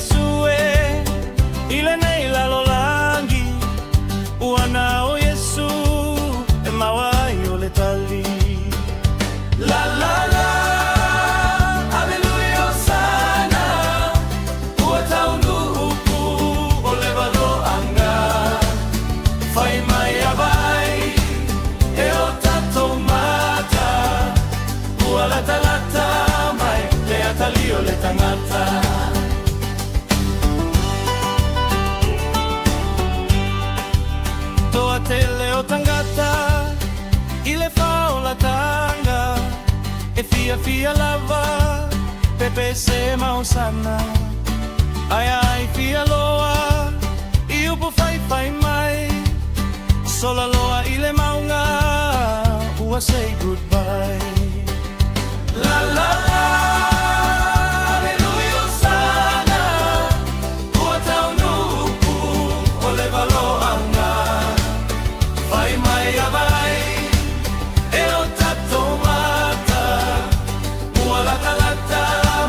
sue ile nei lalolangi Uana o Yesu e mawai o le tali La la la Hallelujah sana Ua taunu upu o le waloanga Fai mai abai e o tato mata Ua lata lata mai le atali o le tangata Toa te leo tangata I le VAO la tanga E fia fia lava Pepe se mausana Ai ai fia loa I upo fai fai mai Sola loa I le maunga Ua say goodbye La la la Hallelujah sana Ua taunu upu O le waloanga Fai mai abai E o tato mata Ua lata lata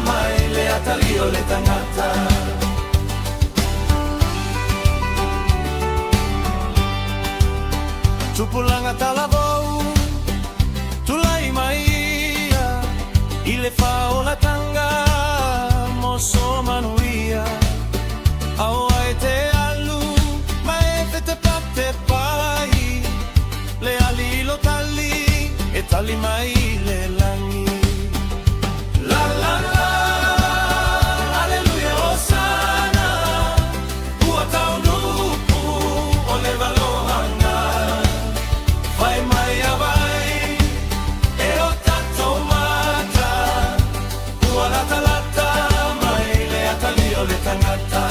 mai Le atali o le tangata Tupulanga talavou Tulai mai ia I le VAO la tanga Moso manuia Au ai te alu Mai e te pate pai Le ali lo tali E tali mai le langi La la la Alleluia Hosanna Ua taunu upu O le waloanga Fai mai abai E o tato mata Ua lata lata mai Le atali o le tangata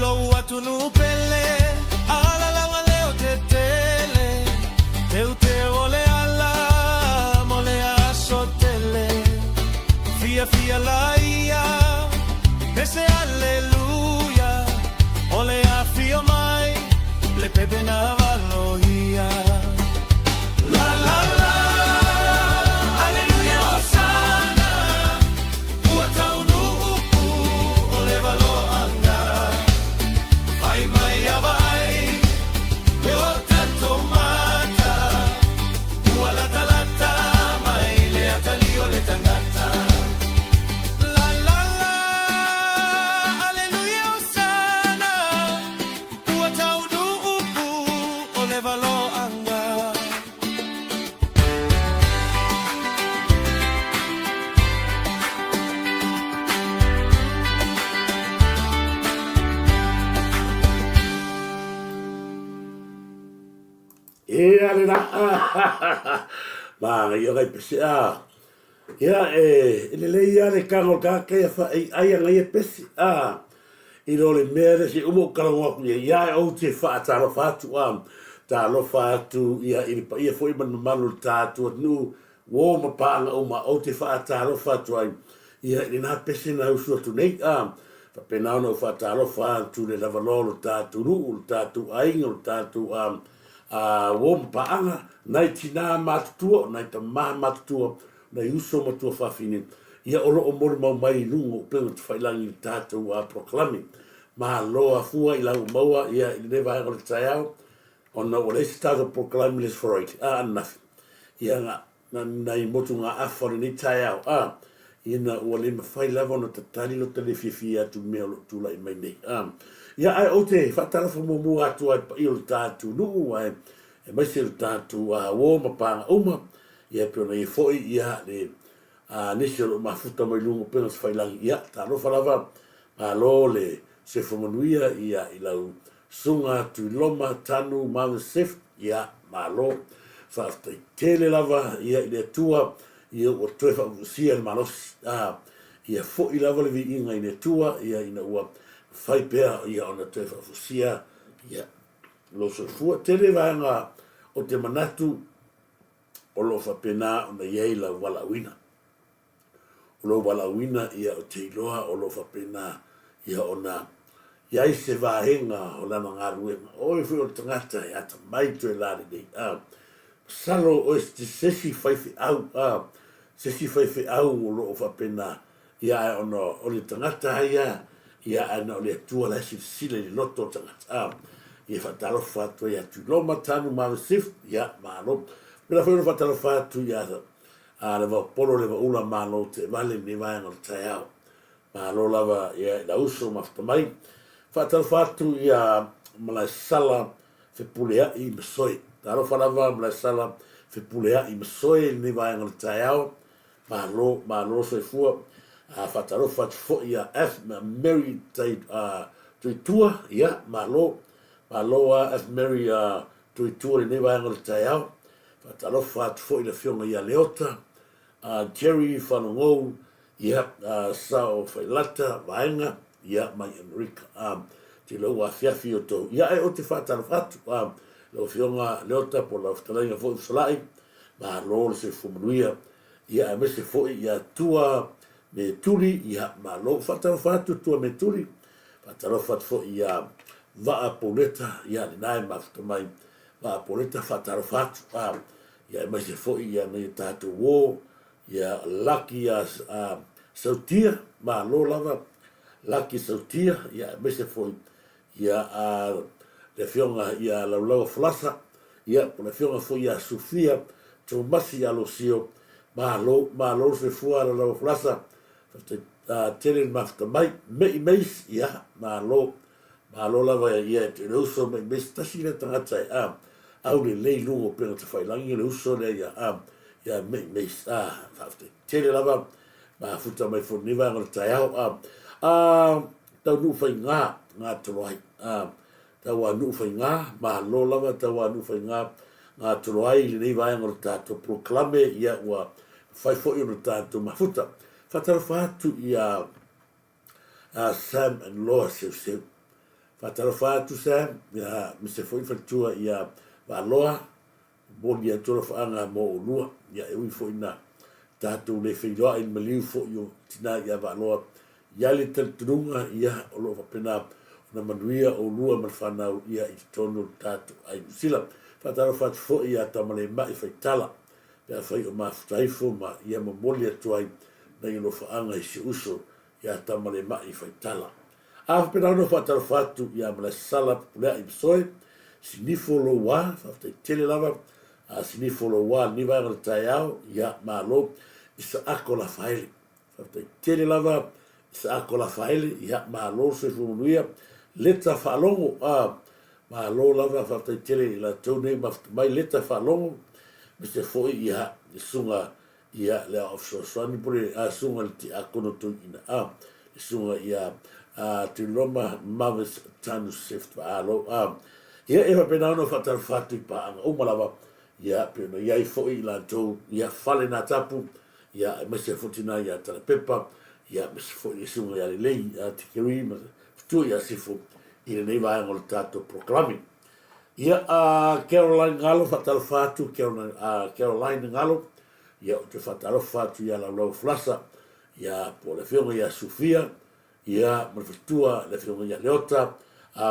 Lou atu nu pele Ala langa leo te tele Teu te ole ala Mole aso tele Fia fia laia Pese aleluia Ole a fio mai Le pepe na valoia La la la Alleluia Hosanna Ua taunu upu Ole valoanga Fai mai abai E o tato mata Ua lata lata mai Le atali o le tangata La la la Alleluia Hosanna Ua taunu upu O le waloanga ale na ma yo kai pese ya le le ya le kango ka ke fa ai ngai pese I lo le mere si umo kalonga ku ya o te fa ta lo fa tu ta lo fa tu ia I foi man malu ta tu nu wo ma pa nga o te fa ta lo fa tu ai ia ina pese na usu tu nei fa pena no fa ta lo fa tu le lava lo ta tu ru ta tu ai ngol ta tu wo pa anga nai tina matutua nai ta matutua nai uso matua fa fini ia olo o mori mau mai lungo pelo te whailangi tātou proklami ma loa fua I lau maua ia I le vai o le taiao ona o le isi tātou proklami les for it anafi ia nga nai motu ngā awhare ni taiao ina ua le mawhai lava ona tatani lo tale fifi atu mea lo tula I mai nei ia ai o te whatarafa momu atu ai pa I o le tātou nuu ai e mai se le tātou wo mapanga uma ia pio na I foi ia le nisi o mafuta mai lungo pena se whailangi ia ta lo falava lo le se whamanuia ia I lau sunga tu loma tanu mawe sef ia malo whaftai tele lava ia I le tua ia o trefa usia le malos ia fo I lava le vi inga I le tua ia ina ua whai pea ia ona trefa usia ia lo so fua tele vanga o te manatu o lo whapena ona iei la walawina. O lo walawina ia o te iloa o lo whapena ia ona iai se vahenga o lana ngā ruenga. O e whi o tangata e ata mai tu e lari nei. Salo o este sesi whaifi au se si fai fe au o lo fa pena ia ono o le tangata ia ana o le tua la sile le loto tangata ia fa talo fa to ia tu lo matanu ma sif ia ma lo pela fa fa talo fa tu ia le va polo le va ula ma lo te vale ni vai no taiao ma lo lava ia la uso ma fa mai fa talo fa tu ia mala sala fe pulea I msoi talo fa lava mala sala fe pulea I msoi ni vai no taiao ma lo se fua fa talo fa fo ia f Mary tai tu tua ia ma lo as Mary tu tua ni vai no taiao fa talo fa fo ile fionga ia leota Jerry Fanongo ia sao fa lata vaenga ia mai America te lo wa fiafi o to ia o te fa talo fa lo fionga leota po la ftalenga fo salai ma lo se fumuia ia me se fo ia tua me tuli ia ma lo fatalo fatu tua me tuli fatalo fat fo ia va poleta ia nai ma mai va poleta fatalo fatu ia me se fo ia me tatu wo ia lucky as sautia ma lo lava lucky sautia ia me se fo ia le fionga ia la flasa ia po le fionga fo ia Sofia to masi alosio ma lo se fua la flasa te tele mafta mai meis ia ma lo lava ia te uso me stasi le tangata au le lungo pe te fai langi le uso le ia meis fafte tele lava ma futa mai fo niva ngol taiao tau nu fai nga toloi tau nu fai nga ma lo lava tau nu fai nga toloi le niva ngol tato proclame ia wa fai fo io tato ma futa fatalo fatu ia Sam and Law se fatalo fatu Sam ia mi se foi fatua ia va loa boni a tolo fanga mo lua ia e foi na tatu le filo in maliu fo io tina ia va loa ia le tunga ia o lo pena na manuia o lua mal fana ia I tono tatu ai sila fatalo fatu fo ia tamale mai fai tala ia fai o ma taifo ma ia mo boni atuai na ino faanga I se uso ia tamale mai fai tala. Pena no fatalo fatu ia mala sala pulea I msoe, sinifo lo wa, fafte tele lava, sinifo lo wa ni vai ngana taiao, ia malo, isa ako la faile. Fafte tele lava, isa ako la faile, ia malo se fumunuia, leta falongo, malo lava, fafte tele ila tone, mai leta falongo, miste foi ia, sunga, ia le offshore swani pure sunga ti akono tu ina sunga ia te loma mavis tanu sift alo ia e va pena no fatal fatu pa o malava ia pena ia I foi la to ia fale na tapu ia me se fotina ia tala pepa ia me se foi sunga ia lei te kiri ma tu ia se fo ia nei va ngol tato proclaiming ia Caroline Ngalo fatal fatu Caroline Ngalo ia te fatalo fatu ia la flasa ia po le fionga ia Sofia ia marfatua le fionga ia Leota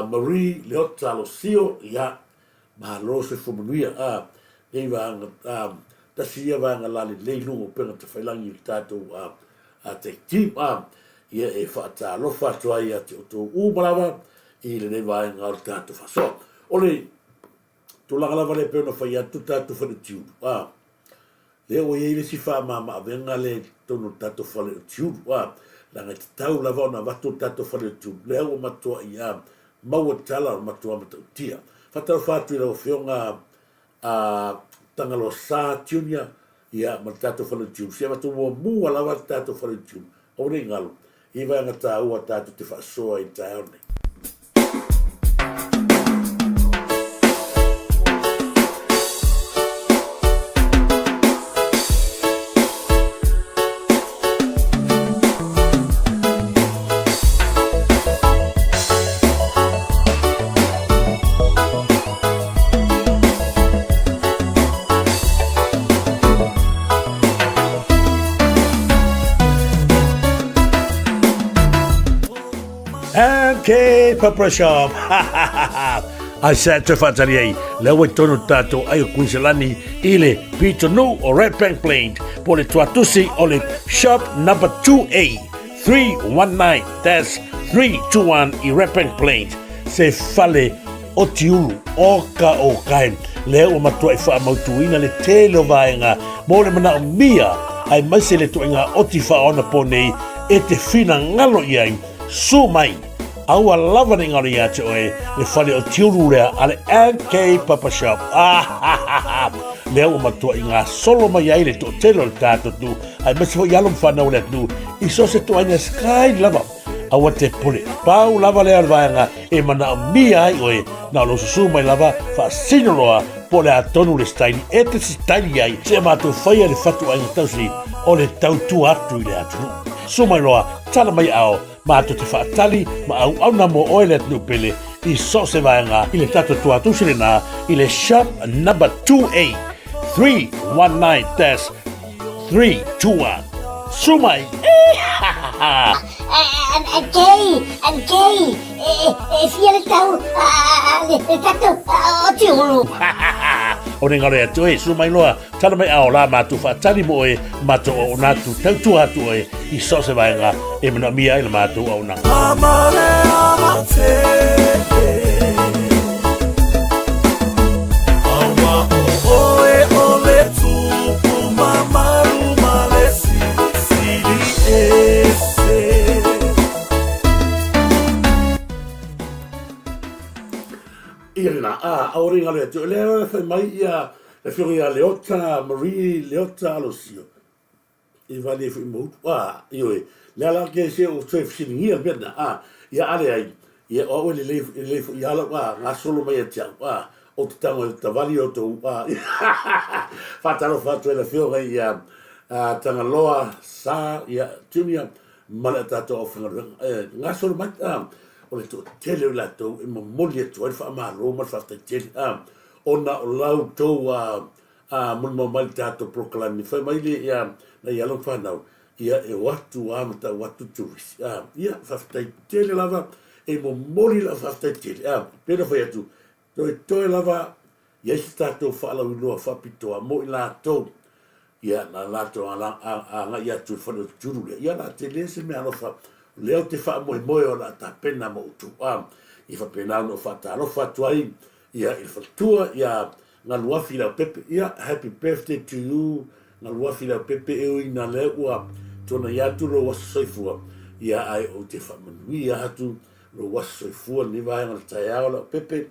Marie Leota Losio ia ma lo se fumuia nei va tasi ia va ngalali le lungo pena te failangi tato te team ia e fatalo fatu ia te to ubrava I le nei va ngal tato faso ole to la lava le pena fa ia tato fa le tiu le o ye le sifa mama venga le tono tato fale tiu la ngai tau la vona vatu tato fale tiu le o matua ia mau tala matua matua fatalo fatu le fionga tangalo sa tunia ia matato fale tiu se matu mo la tato fale tiu o le ngalo I va ngata o tato te fa so I taone. Okay, Papa Shop. ai sa te whaatari ai, leo e tono tātou ai o Queenslandi i le Pitonu o Red Bank Plain, po le tuatusi o le shop number 2A, 319, that's 321 i Red Bank Plain, se fale o tiulu o ka o kain, leo o matua i wha mautuina le telo vaenga, mo le mana o mia, ai maise le tuinga o ti wha ona po nei, e te whina ngalo i ai, su mai, aua lava ni ngari ate oe, le whale o tiuru rea, ale NK Papa Shop. Leo o matua i ngā solo mai ai le to telo le tātou tu, ai masi fo yalom whanau le tu, i so se tu aina sky lava, aua te pule, pau lava le arvaanga, e mana o mia ai oe, na lo susu mai lava, wha sinoroa, po le atonu le staili, e te si staili ai, se mātou whaia le whatu aina tausi, o le tau tu atu i le atunu. Sumai loa, tala mai ao, mātou te whaatali, ma au na mo oele atu pele, i so se vaenga, i le tato tua tusire nā, i le shop number 2A, 319, that's 321. Sumai! I'm gay. Fia le tau, le tato o tiulu. O ne ngare atu e, sumai loa, tala mai ao la mātou whaatali mo e, mātou o nātu tautu atu e, i so se vaenga, e mana mia i le mātou au nā. Amare amate, awa o oe o le tupu mamaru malesi, sili ese. Irina, aoringa le atu, leo e mai ia, e whiongi a Leota, Marie, Leota, Alosio. I vali e whi mautu, ioi, lea la ke se o tue fisiningi al bena, ia ale ai, ia o le leifo i ala, ngā solo mai e tia, o te tango e tawali o tau, whatalo whatu e la whionga i tanga loa, sa, ia, tunia, mana tato o whangaruanga, ngā solo mai, o le to tele la to e momoli e to e fa ma ro ma fa te tele ona o lau to mo mal tato proclaim fa mai le ya na ya lo fa na ia e watu mata watu turis ia fa te tele lava e momoli la fa te tele pero fa tu to lava ia sta to fa la lo fa pito mo la to ia na la to nga ia tu fa no turu ia na tele se me alo fa leo te wha moe moe o la ta pena mo utu i wha pena no wha ta rofa tuai ia i whatua ia ngā luafi lau pepe ia happy birthday to you ngā luafi lau pepe e ui ngā leo ua tona ia tu lo waso soifua ia ai o te wha manui ia hatu lo waso soifua ni vai ngā tai ao lau pepe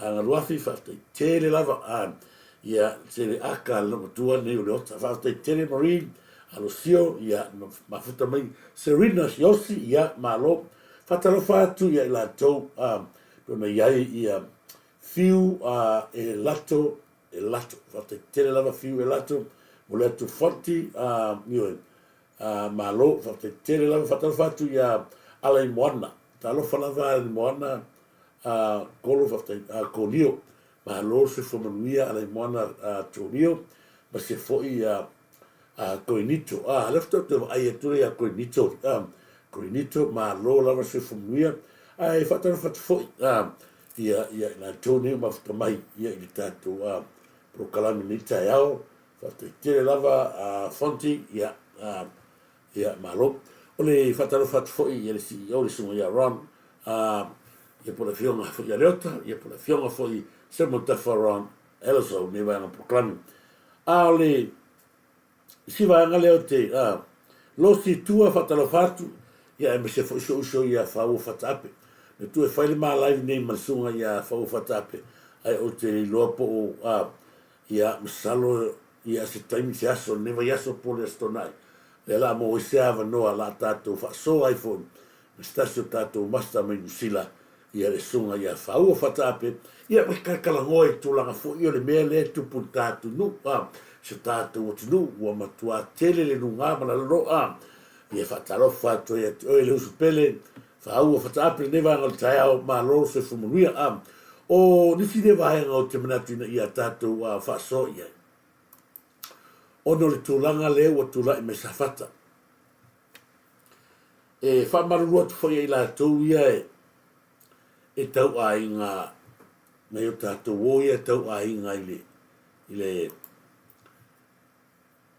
ngā luafi wha te tere lava ia tere aka lau tua ni o leo ta wha te tere Marie Alosio, ia mafuta mai Serena Yosi, ia malo fatalo fatu ia la tau pona iai ia fiu e lato fata tele lava fiu e lato mo le tu fonti io malo fata tele lava fatalo fatu ia ala i moana talo falava ala i moana kolo fata kolio malo se fomanuia ala i moana tolio ma se foi koinito, lefto te ai turi a koinito, koinito ma lo lava se fumuia, ai fatana fo, ia na toni ma fata mai, ia i tatu pro kalami ni tai ao, fata tele lava fonti, ia ma lo, ole fatana fo, ia le si, ia le sumo ia ron, ia po la fionga fo ia leota, ia po la fionga fo i se mo tafa ron, elaso ni vai na pro kalami, ole si va nga leo te lo si tua fatalo fatu ia e se fo so ia fa o fatape ne tu e fai ma live nei masunga ia fa o fatape ai o te lopo ia msalo ia se time se aso ne va aso por estonai le la mo se ava no ala tato fa so iPhone sta so tato masta me sila ia le sunga ia fa o fatape ia me kala ngoi tu langa fo io le mele tu puntato no se tātou o tunu, ua matua tele le nunga mana loa, ia whataro whato ia te oe le usu pele, whaau a whataapere newa ngal tai au ma loro se whumunuia o nisi newa henga o te manatu ia tātou a whaso ia. Ono le tūlanga leo a tūlai me sa whata. E whamarurua tu whai la tau ia e tau a i ngā mai o tātou o ia tau a inga i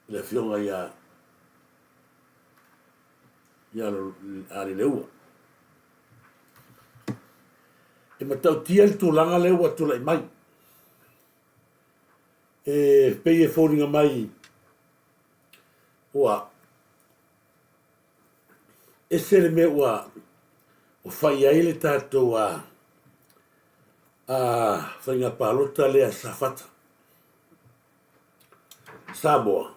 le fionga ia le leua. E matau tia le tūlanga leua tūlai mai. E pei e fōringa mai ua e sere me ua o whai ai le tātou a whainga pālota lea safata. Samoa.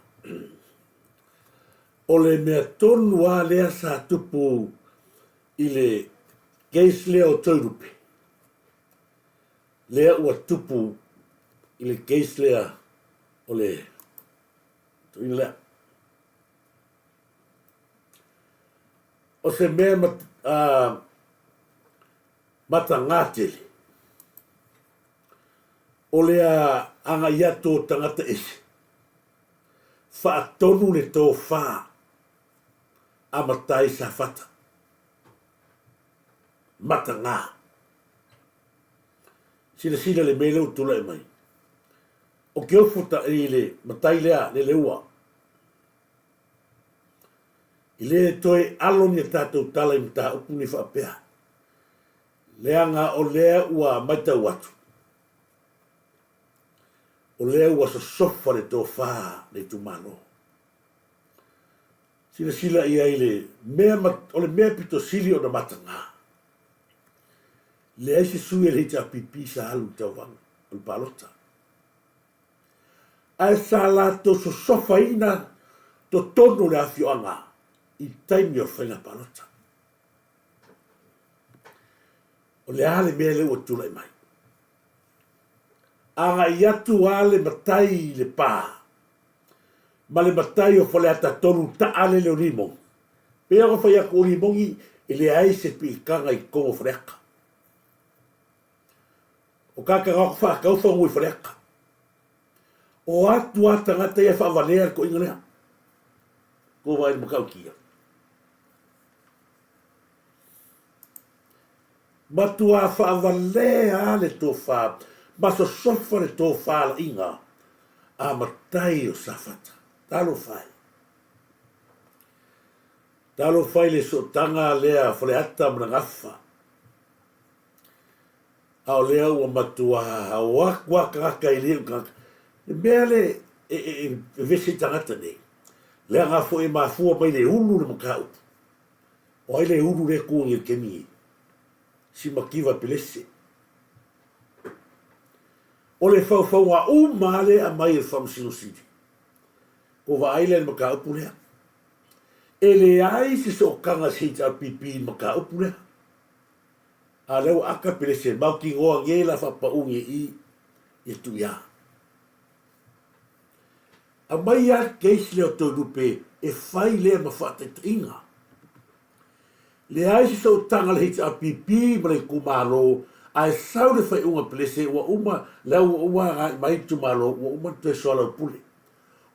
O le mea tonu a lea sa tupu i le geis lea o taurupe. Lea ua tupu i le geis lea o le tuina lea. O se mea mata ngātele. O lea anga iato tangata ese. Whaatonu le tō whā amatai sa whata. Mata ngā. Sina le mele o tula e mai. O ke ofuta i le matai lea le leua. I le toe aloni e tātou tala i mta upu ni whaapea. Leanga o lea ua maitau atu. O lea ua sofa le tō whā le tumano. Sila ia i le o le mea pito sili o na matanga. Le aise sui e le hita pipi sa halu tau wanga, o le palota. Ai sa la tō sofa ina tō tono le afioanga i taimi o whainga palota. O le ale mea le ua tula i mai. Anga i atu ale matai le pā. Ma le matai o whale ata tonu ta ale le o limong. Pea o whai ako o limongi i le aise pi i kanga i kongo whareaka. O kaka ngako wha kauwha ngui whareaka. O atu ata ngata ia whawanea ko inga lea. Ko vai makau kia. Matua whawanea le tō wha. Maso sofa le tō whala inga a matai o safata. Talo whai. Talo whai le so tanga lea whale ata mana ngawha. Ao lea ua matua a waka aka i leo kaka. E mea le e vesi tangata nei. Lea ngafo e mafua mai le ulu le makau. O ai le ulu le kuongi e kemi. Si makiwa pelese. O le whauwhau a umale a mai e whamsino sidi. Ko wa aile maka upu lea. E le ai se so kanga sita pipi maka upu lea. A leo aka pele se mau ki ngoa ngela whapa unge i tu ia. A mai a keis leo tō rupe e whai lea ma whata inga. Le ai se so tanga le hita pipi ma le kumaro ai sau le fai unga pelese ua uma lau ua mai tumalo ua uma te sola pule.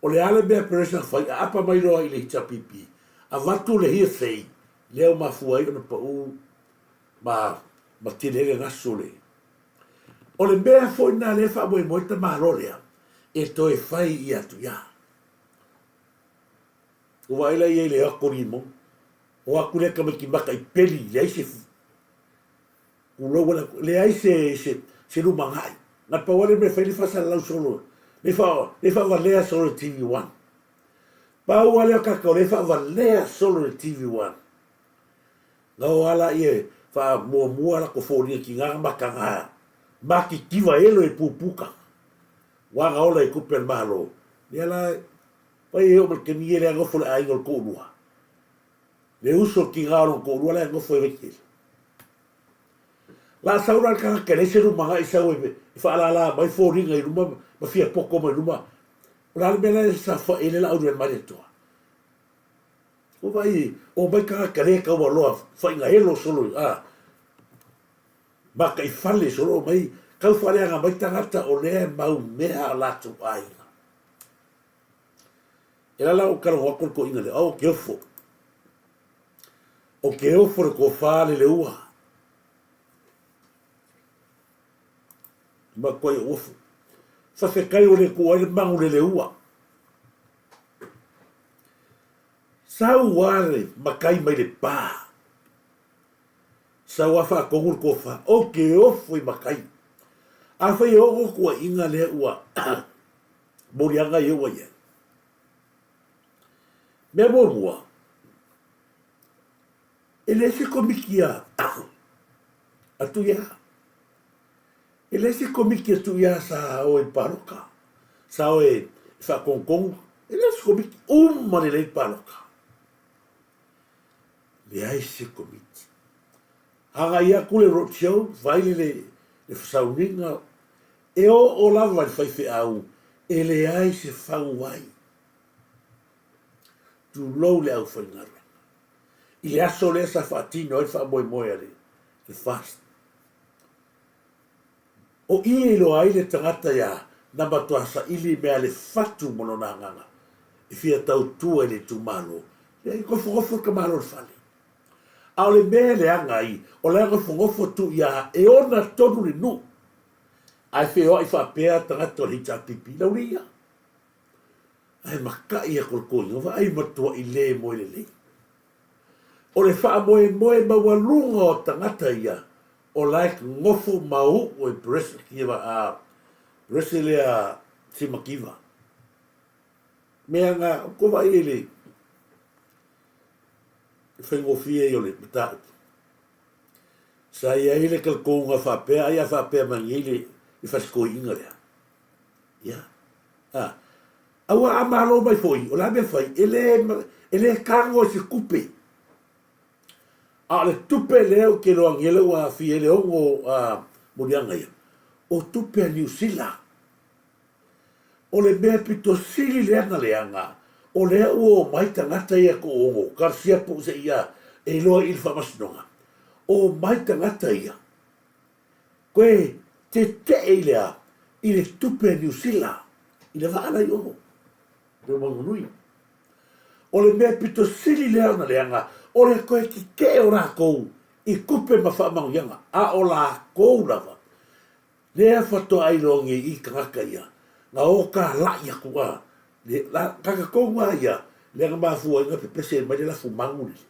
O le ale mea peresa fai apa mai roa i le hita pipi. A watu le hia sei leo mafua i ona pa u ma tinere ngaso le. O le mea foi na le fa moe moita malo lea e toi fai i atu ia. Ua ila i le ako rimo o aku leka mai ki maka i peli le aise le ai se luma ngai. Na pawale me whaile whasa lau solo. Le wha walea solo TV1. Pau wale o kakao le wha walea solo TV1. Ngau ala ie wha mua la ko fōnia ki ngā maka ngā. Maki kiwa elo e pupuka. Wanga ola e kupen mahalo. Le ala pai eo mal kemi ele angofo le aingol kōrua. Le uso ki ngā ron kōrua le angofo e wekele. La saura ka kerese ruma nga isa we fa la mai foringa i ruma ma fia poko mai ruma la mena sa fa ele la uru mai to o vai o mai ka kere ka wa lo fa inga elo solo ma ka i fale solo mai ka fale nga mai tangata o le mau mea la tu ai ela la o karo ko inga le o ke ofo ko fa le ua ma koe ofu. Fa fe kai o le kua le mangu le ua. Sau ware makai mai le pā. Sau afa kongul ko fa. O ke ofu i makai. A fai o kua inga le ua. Morianga i ua ia. Mea mua. Ele se komikia. Atu ia. Ele se komiki atu ia sa o e paroka. Sa o e fa kongkong. Ele se komiki umane le paroka. Le ai se komiki. Hanga ia kule rotshow, vaile le fasauninga. E o lava le faife au. E le ai se fau wai. Tu lou le au whaingaru. I le aso le sa whaatino e wha moe moe ale. Le fast. O i lo ai le tangata ia. Namba toasa ili mea le fatu mono na nganga. I fia tau tua le tu malo. Le kofo ka malo le fale. A o le mea le anga i. O le anga fongofo tu ia. E ona tonu le nu. Ai feo ai whapea tangata o hita pipi lau lia. Ai maka ia kolkoi. O ai matua i le moe le le. O le wha moe mawalunga o tangata ia. O like ngofo mau o e brese kiwa a brese le a simakiwa. Mea ngā kowa i le whaingofie i o le mita. Sa ia i le kalkounga whapea, ai a whapea mangi i le i whaskoi inga lea. Ia. Awa a malo mai foi, o la me fai, ele kango se kupe. A le tupe leo ke lo angele wa fi ele ongo murianga ia. O tupe a New Zealand. O le mea pito sili leanga leanga. O lea ua mai tangata ia ko ongo. Karsia po se ia e loa il whamasinonga. O mai tangata ia. Koe te lea i le tupe a New Zealand. I le vaana i ongo. Le mangunui. O le mea pito sili leanga leanga. O le koe ki ke o rākou i kupe ma whaamau ianga. A o rākou lava. Lea whatoa airongi i kangaka ia. Nga o ka lai aku a. Kaka konga ia. Lea nga mafua inga pepese mai le lafu manguli.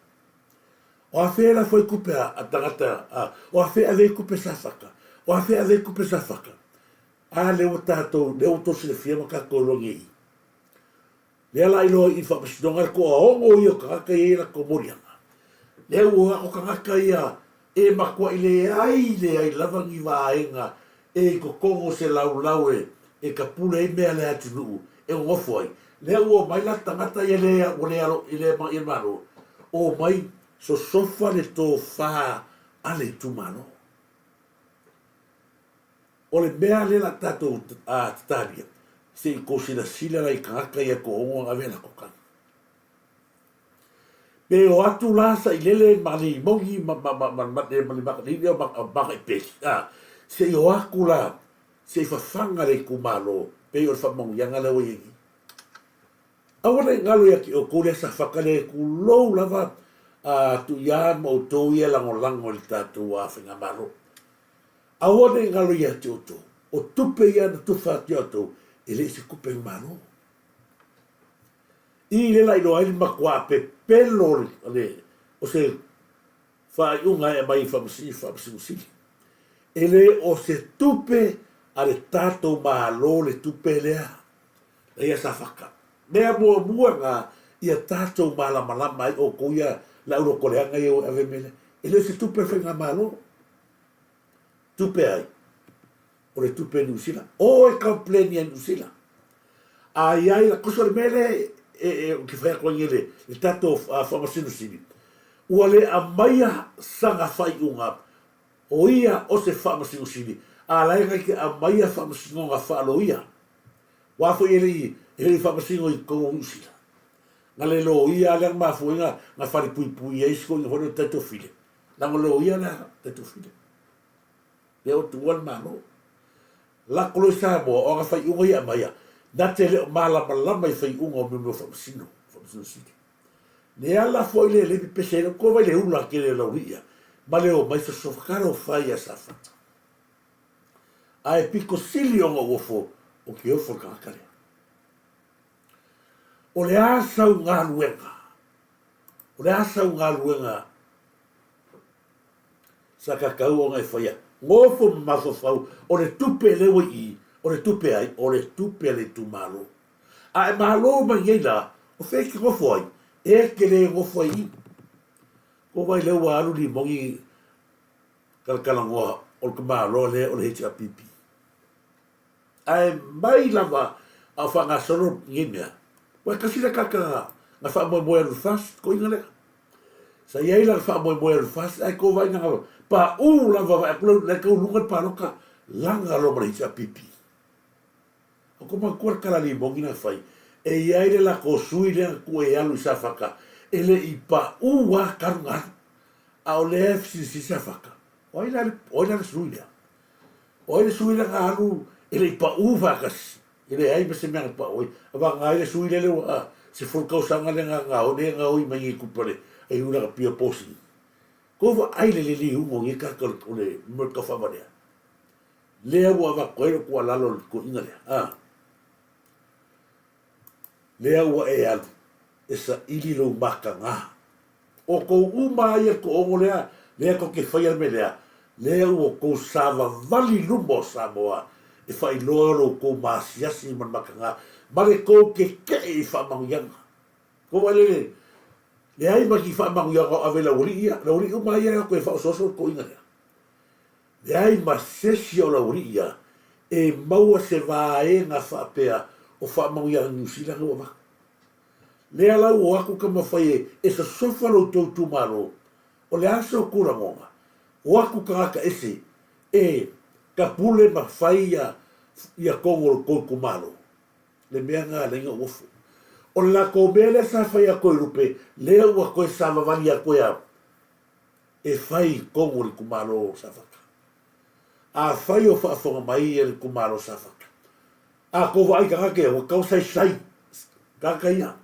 O a whea la foi kupe a tangata. O a whea vei kupe safaka. O a whea vei kupe safaka. A leo tātou, leo tosi le whiama ka korongi i. Lea la ilo i whapasidonga ko a hongo i o kangaka i la ko morianga. Leo o kangaka ia e makua i le ai lavangi vaenga e ko kongo se lau e ka pule i mea le atu nuu e ngofo ai. Leo o mai la tangata i lea o le alo i le maro o mai so sofa le tō wha ale tumano. O le mea le la tatou a tatabia se i ko sila la i kangaka ia ko ongo a vela kokanga. Pe o atu lasa i lele mali mongi mali maka i peki. Se i o aku la, se i whawhanga le kumalo, pe i o whamongi anga lewa ingi. Awana i ngalo ia ki o kore sa whakale ku lou lava tu ia mo tau ia lango li tātou a whinga maro. Awana i ngalo ia te oto, o tupe ia na tuwha te oto, e le se kupe maro. I le lai no ai makua pe pelo le o se fa unga e mai famsi. Ele o se tupe ale tato malo le tupe lea. Le ia sa faka. Mea mua nga ia tato malama mai o kuia la uro koreanga i o ave mele. Ele se tupe whenga malo. Tupe ai. O le tupe New Zealand. O e kampleni a New Zealand. Ai la koso le mele o ki whaia koe ngele, le tato whamasino sini. Ua le a maia sanga whai unga, o ia o se whamasino sini, a laenga ki a maia whamasino ngā whaalo ia. Wafo i ele whamasino i kongo usila. Nga le lo ia le mafu inga, nga whari pui e isko i hono tato file. Nga lo ia le tato file. Le o tuan mano. La kolo Samoa o nga whai unga ia maia. Na te leo malama i whai unga o mimo whamasino sini. Ne ala foi le lepi pesero, ko vai le ula ke le lauria. Ma leo mai so whakaro whai a sawhata. Ai piko sili o ngofo o ki ofo kakare. O le asa u ngā luenga. O le asa u ngā luenga sa kakau o ngai whaia. Ngofo mafo whau o le tupe lewa I, o le tupe ai, o le tupe le tu malo. A e malo ma ngeila, o wheki ngofo ai, e ke le ngofo ai. Ko vai lewa alu ni mongi kalkalangoa o le malo le o le hea pipi. Ai mai lava a whanga sono ngimea. Wai kasira kaka nga wha moe moe alu fast, ko inga leka. Sa iei la wha moe moe alu fast, ai ko vai nga pa u lava vai akula le kau lunga pa loka langa lo mara hea pipi. O ko ma kuar kala ni mongi na whai, e iei le la ko sui le ku e alu sa whaka, e le I pa u wa karunga, a o le FCC sa whaka. Oi la sui lea. Oi le sui lea nga alu, e le I pa u wakas, e le ai se mea pa oi, a wa ngai le sui le wa, se fulkau sanga le nga o le nga oi mai I kupare, e una ka pia posi. Ko wa ai le li ungo ngi ka o le murka whamarea. Lea wa wa koe kua lalo ko inga lea. Lea wa e alu, e sa ili lo maka ngā. O ko uma ia ko ongo lea ko ke whaia me lea ua ko sawa vali lumbo Samoa, e whai loaro ko maasiasi man maka ngā, mare ko ke e whamangu yanga. Ko wale le ai maki whamangu yanga ave la uri uma ia ko e whaososo ko inga lea. Le ai ma sesi o la uri ia, e maua se vaenga whapea o whamangu yanga New ua maka. Lea lau o aku ka mawhai e sa sofa lo tau tumaro, o le asa o kura monga, o aku ka aka ese, e ka pule mawhai ia kongo lo kou kumaro, le mea ngā lenga uofu. O la ko mele sa whai a koe rupe, lea ua koe sa mawani a koe a, e whai kongo li kumaro sa whaka. A whai o whaafonga mai e li kumaro sa whaka. A ko vai ka ake, o kau sai, kaka ia.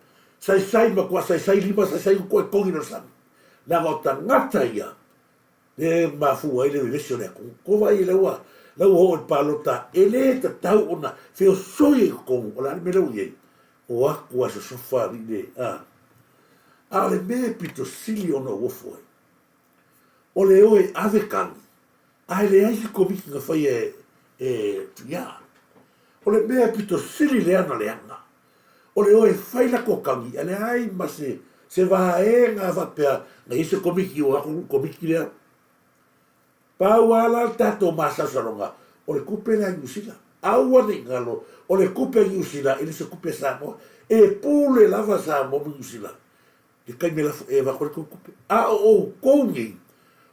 Sai ma kua sai lima sai ko kongi no sam. Na ngota ngata ia. Le mafu ai le vesio le ko vai le wa. Le o palota ele ta tau ona feo soi ko la me lo ye. O aku so sofa ide a le me pito sili ona wo foi. O le oi ave kan. Ai le ai ko mi nga fai ya. O le me pito sili le ana le anga. O le oe whaila ko kangi, ale ai ma se vae ngā whapea, na iso komiki o ako komiki lea. Pau ala tato masasaronga, o le kupe la New Aua ni ngalo, o le kupe New Zealand, ele se kupe Samoa, e pule lava Samoa New Zealand. E kai me lafu e wakore ko kupe. A o koungi,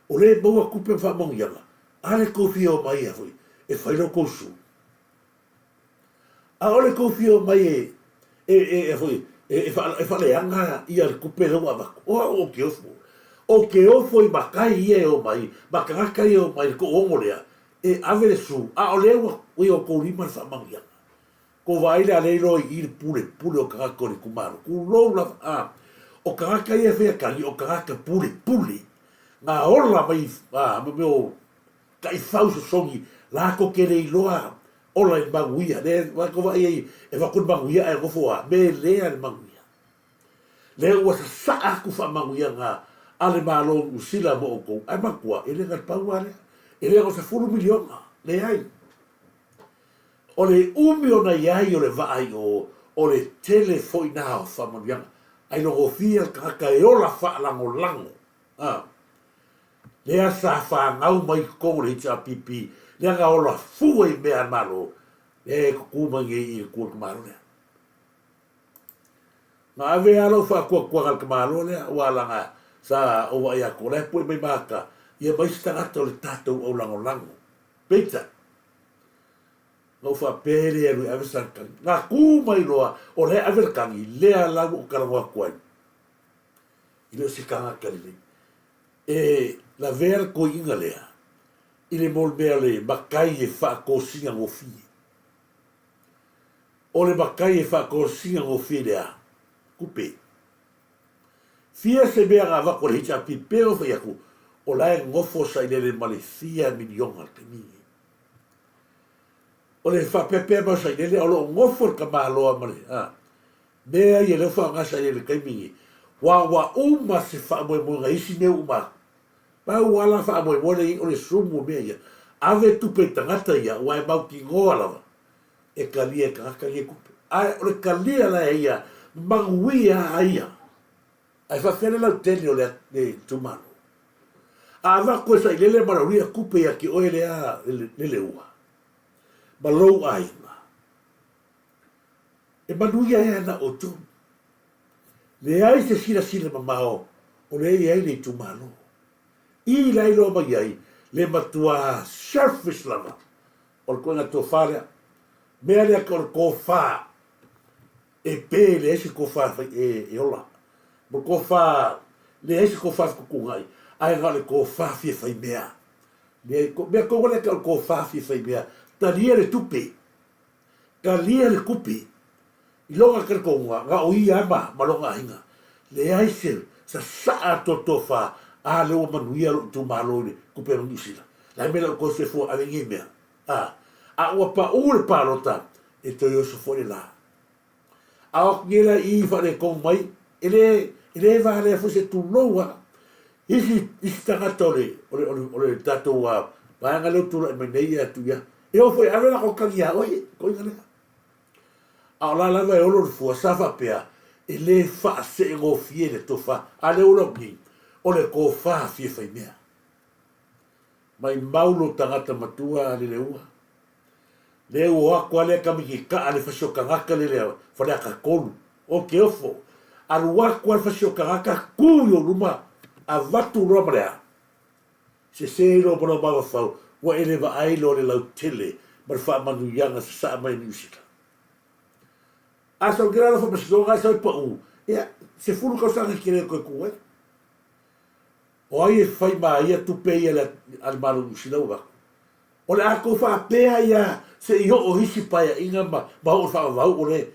o le maua kupe whamongianga, ale kofia o mai a foi, e whaila kousu. A ole kofia o mai foi fale anga ia le kupelo wa o ke ofo I makai ia o mai makaka ia o mai ko ongorea e avele su a ole o ko lima fa mangia ko vai le ale lo I pule o kako le kumaro ku lo la o kaka ia fe kali o kaka pule na ola mai me o kai fauso songi la ko ke le loa ola I manguia, ne ko vai e va kun manguia e go foa, me le al manguia. Le ua sa aku fa manguia nga ale malo usila mo ko, ai makua, ele ngat pauare, ele go sa fulu miliona, le ai. O le umi ona iai o le vai o le telefoi nao fa manguia, ai no gofia kaka e ola fa lango. Le asa fa ngau mai ko le cha pipi, le nga ola fu I mea malo, e kumangi I kua kamalo lea. Nga ave alo wha kua kal kamalo lea, wala nga sa o wai ako, le pui mai maka, ia mai stangata o le tatou au lango. Peita. Nga wha pere anu ave sankangi. Nga kumai loa o le ave kangi, lea lau o kalangoa kuai. Ilo si kanga kalile. E la vera ko inga lea. Ile mol mea le makai e whaakosinga ngofie. O le makai e whaakosinga ngofie lea. Kupe. Fia se mea ngā wako le hita pipeo whai aku. O lae ngofo sa ile le Malaysia milionga te mi. o le whapepe ma sa inele o lo ngofo ka mahaloa mare. Mea i le wha ngasa i le kaimingi. Wa uma se wha moe moe nga isi mea uma. Pau wala wha moe moe i o le sumu mea ia. Ave tupe tangata ia, wa e mau ki ngoa lava. E kalia e kakalia kupe. Ai, o le kalia la e ia, manguia a ia. Ai whawhene lau teni o le tumano. A wako e sa ilele marauria kupe ia ki oe lea le ua. Ma lou ai ma. E manuia e ana o tu. Le ai se sila mamao, o le ai le tumano. I lai lo mai ai, le matua surface lava. O le koenga tō wharea, mea lea ka o le kō whā. E pē le ese kō whā e ola. Mo kō whā, le ese kō whā kukungai. Ai ngā le kō whā fia whai mea. Mea kō le ka o le kō whā fia whai mea. Ta lia le tupe. Ka lia le kupe. I longa kare konga, ngā o ia ma longa hinga. Le ai se, sa saa to whā. A leo manuia lo tu malo ni kupe no isila. La mela ko se fo ave ngi mea. A ua pa ule palota e to yo so fo la. A o ngela I fa le kong mai ele va le fo se tu loa. Isi tanga tole ole tato wa ba nga lo tu me nei tu ya. E o fo ave la ko kangia oi ko ngale. A la va o lo fo sa fa pea. Ele fa se ngo fiele to fa. Ale o lo ni. O le kō whā fia whai mea. Mai maulo tangata matua le ua. Le ua kua le kamiki ka ale whasioka ngaka le lea whareaka kolu. O ke ofo. Arua kua le whasioka ngaka kuyo luma a watu roa marea. Se seiro mana mawa whau. Wa ele wa ailo le lau tele. Mara wha manu yanga sa saa mai ni usika. Asa o kira la wha masidonga sa i pa u. Ia, se furu kausanga kire koe kuwe. O ai e whai maa ia tupe ia le almaru usinau wako. O le ako whaapea ia se iho o hisi paia inga ma o whaavau o le.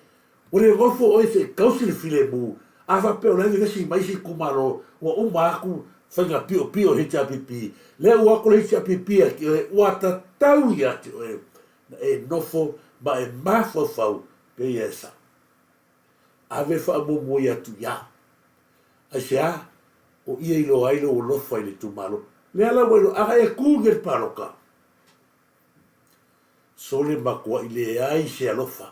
O le ngofo o e se kausi le file mu. A whapea o lewe gasi maisi kumaro. O uma aku whainga pio pio hiti apipi. Le u ako le hiti apipi a ki o e uata tau ia te o e nofo ma e mawhawhau pe ia esa. Ave whaamumu ia tu ia. Ai se a. O ia ilo ailo o lofa i le tumalo. Le ala welo, aga e kūger paroka. Sole makua i le ai se alofa.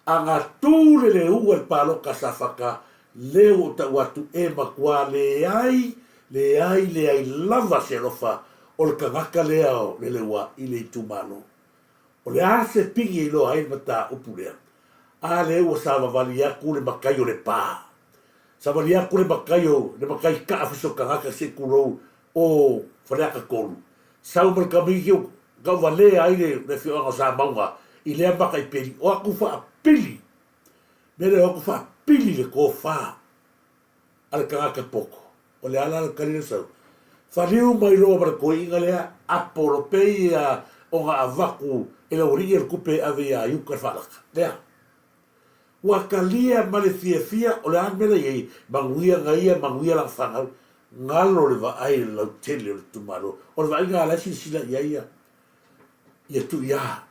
Anga tūle le ua i paroka sa whaka, leo ta watu e makua le ai lava se alofa, o le kangaka lea o le lewa i le tumalo. O le ase pingi ilo ai mata upulea. A le ua sa wawali aku le makai o le paa. Sa wali aku le makai ka afiso kangaka se kurou o whareaka kolu. Sau mara kamiki o kau wale aile le whioanga sa maunga I lea maka I peli. O aku wha pili. Mere o aku wha pili le ko wha. Ale kangaka poko. O le ala karina sau. Whariu mai roa mara koe inga lea aporo pei o ngā avaku e la ori el kupe ave a iuka whalaka. Lea. Wakalia male fia o le anmela iei manguia ngaia manguia lang whangau ngalo le wa ai lau tele o le tumaro o le wa ai ngā lasi sila ia tu ia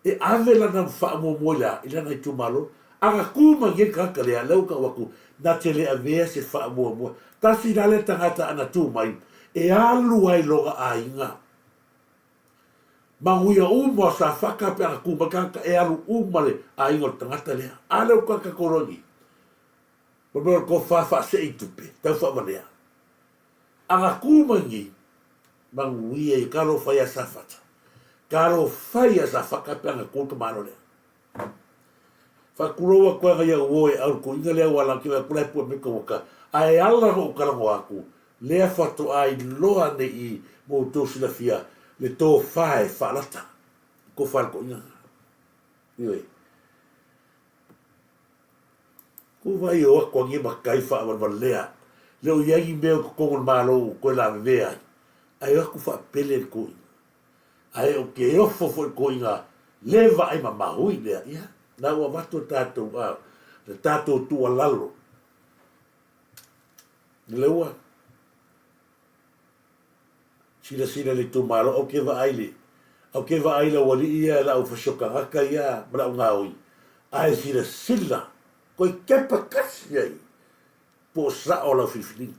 e ave la nam whaamu moila I lana I tumaro anga kuma ngien kaka lea lau ka waku na tele avea se whaamu moila tasi nale tangata ana tu mai e alu ai loga a inga manguia uma sa whaka pe anga kuma kaka e alu umale a ingo tangata lea. Ale o kaka korongi. Mabera ko whawha se I tupe. Tau whawanea. Anga kuma ngi manguia I karo whaia sa whata. Karo whaia sa whaka pe anga kōka mano lea. Whakuroa koe ngai au oe au ko inga lea wala ki wai kulai pua meka waka. Ai ala ho karango aku. Lea whato ai loa ne I mo tōsina fia. Le tō whae whalata. Ko whae ko inga. Iwe. Ko vai o ako ngi makai wha lea. Leo iagi meo ko kongon malo ko la vea. Ai ako wha pele ko inga. Ai o ke ofo fo ko inga. Leva ai mahui lea. Ia. Na ua watu tātou. Le tātou tua lalo. Leua. Sila le tu malo o ke va aile au ke va ai la wali ia la u fashoka aka ia bra unga oi ai sila sila ko kepa kasi ai po sa o la fifini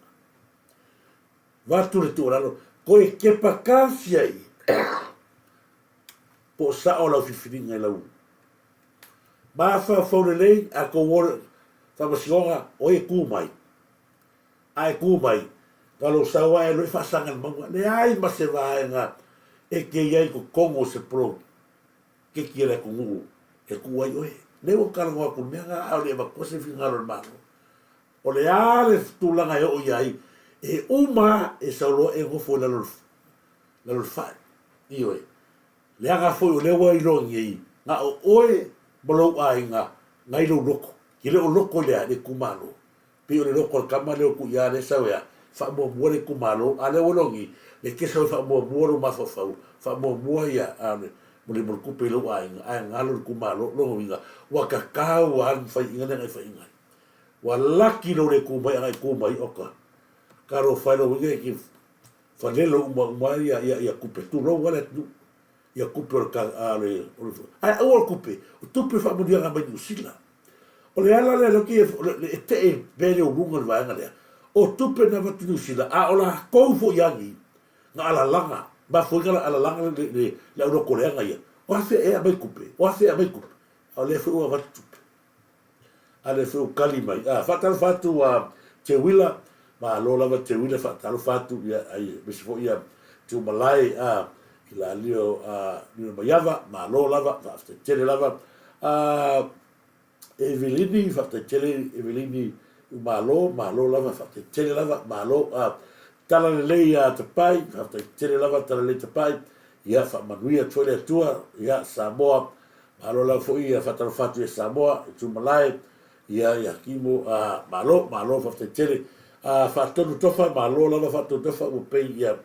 va tu le tu ralo ko kepa kasi ai po sa o la fifini ngai la u ma fa le a ko wor fa masionga o e ku mai ai ku mai kalau sawa e lo fa sangan mo le ai ma se va nga e ke ia ko kongo se pro ke quiere con u e ku ai oi le o kalwa ku me nga au le ba ko se fingalo ma o le ale tu langa o ai e uma e solo e go fo la lo fa io le aga fo le wa i lo ngi nga o oe bolo ai nga ngai lo loko ki le o loko le kumalo pe o le loko kama le ku ya le sawa fa mo mo le kumalo ale o longi le ke sa fa mo mo ma fa mo ya ale mo le mo ku pe lo ai nga lo kumalo lo nga wa ka ka wa fa inga ngai fa inga wa laki lo le kumai ai kumai oka karo fa lo nge ki fa le lo mo ya ku pe tu lo wala tu ia kupe o ka ale o kupe o tupe fa mo dia nga mai sila o le ala le loki e te bele o lunga va nga le o tupe na va tu sila a o la ko fo yangi nga ala langa ba fo nga ala langa le o ko le nga ia o se e mai kupe o se e mai kupe o le fo o va tupe ale fo kalima a fatal fatu a te wila ma lo lava te wila fatal fatu ia ai be fo ia tu malai a la lio lio mayava ma lo lava fa tele lava Evelini fa tele Evelini ma lo lava fa tele lava ma lo tala le ia te pai fa tele lava tala le te pai ia fa manuia tole tua ia Samoa ma lo lava fo ia fa tala fatu ia Samoa tu malai ia kimo ma lo fa tele fa tonu tofa ma lo lava fa tonu tofa o pe ia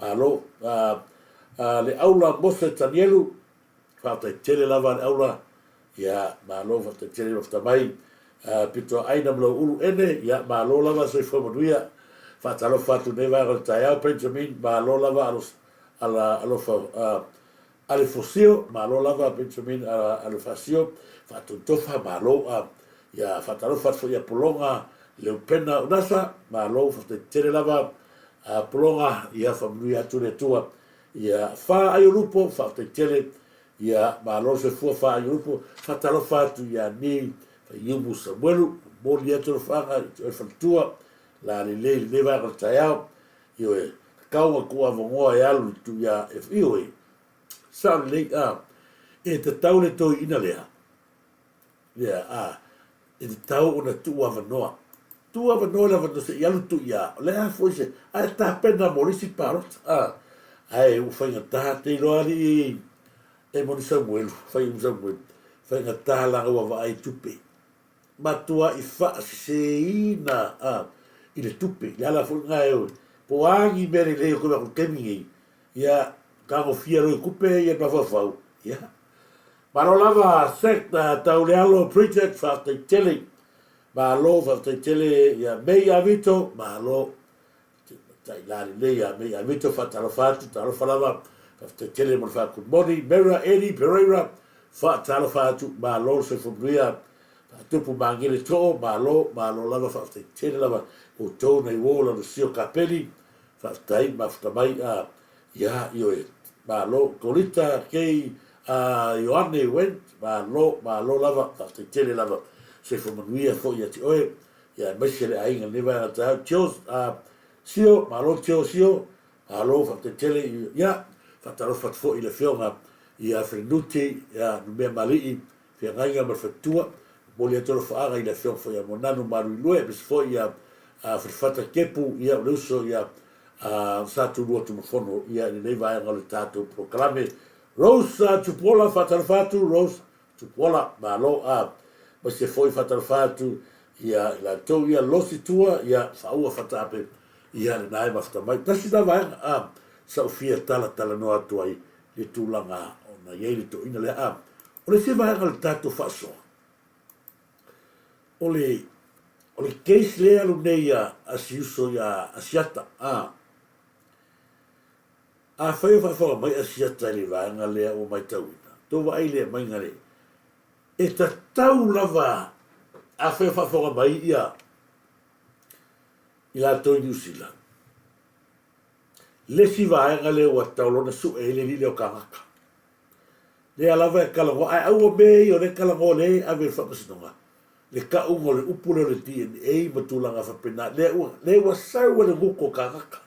ma lo le aula mosa tanielu fa tele lava le aula ia ma lo fa tele of tamai pito aina mlo ulu ene ia ma lo lava se fo moduia fa talo fa tu neva ro taia Benjamin ma lo lava alo fa ale fosio ma lo lava Benjamin alo fasio fa tu tofa ma lo ia fa talo fa ia polonga le pena nasa ma lo fa tele lava polonga ia fa mluia tu le tua ia fa ai lupo fa tele ia ma lo se fu fa ai lupo fa talo fa tu ia ni fa yumu Samuelu mo lia tu fa e fa tua la le va ko taia io e kaua ku avongoa e alu tu ia e io e sa le e te tau le toi ina lea ia e te tau ona tu avanoa la vano se ialu tu ia le a foi se a ta pena morisi parot ai u fai ngata te loari e mo Samuel fai ngata la wa ai tupe matua i fa se ina i le tupe la la fu ngai po angi bere le ko ko kemi ia ka go fia lo kupe ia pa fa ia ma lo lava sekta taulealo preacher fa te tele ma lo fa te tele ia mei avito ma lo tai la le ia mei avito fa talo fa lava fa te tele mo fa good morning Mera Eddie Pereira fa talo fa tu ma lo se fu bria tu pu mangile to ma lo lava fa te tele lava o to nei wola no sio capelli fa tai ma fa mai ia io ma lo colita che Ioanne went ma lo lava fa te tele lava se fu manuia fo ia ti oe ia mesele ainga neva ta tios sio ma lo sio alo fa te tele ia fa taro fa fo ile fionga ia frenuti ia no me mali fia nganga ma fatua mo le tolo fa aga ile fiong fo ia monano maru lue bis fo ia fata kepu ia luso ia sa tu lo tu fono ia ne vai ngale tato proclame Rosa Tupola fatalfatu Rosa Tupola ma lo ma se foi fatalfatu ia la to ia losi tua ia faua fatape ia nai mafta mai tasi da vai Sofia tala no atu ai le tulanga ona ia le to ina le o le se vai ngal tato faso o le case le alu nei asiuso ia asiata A whai whawha mai a sia tali vanga lea o mai tauina. Tō wa ai lea mai ngare. E ta tau lava a whai whawha mai ia i la tōi New Zealand. Lesi vanga lea wa taulona su e le leo kangaka. Lea lava e kalango ai au me o le kalango le a ve whakasinonga. Le ka ungo le upule le DNA matulanga whapena. Le wa sau le nguko kangaka.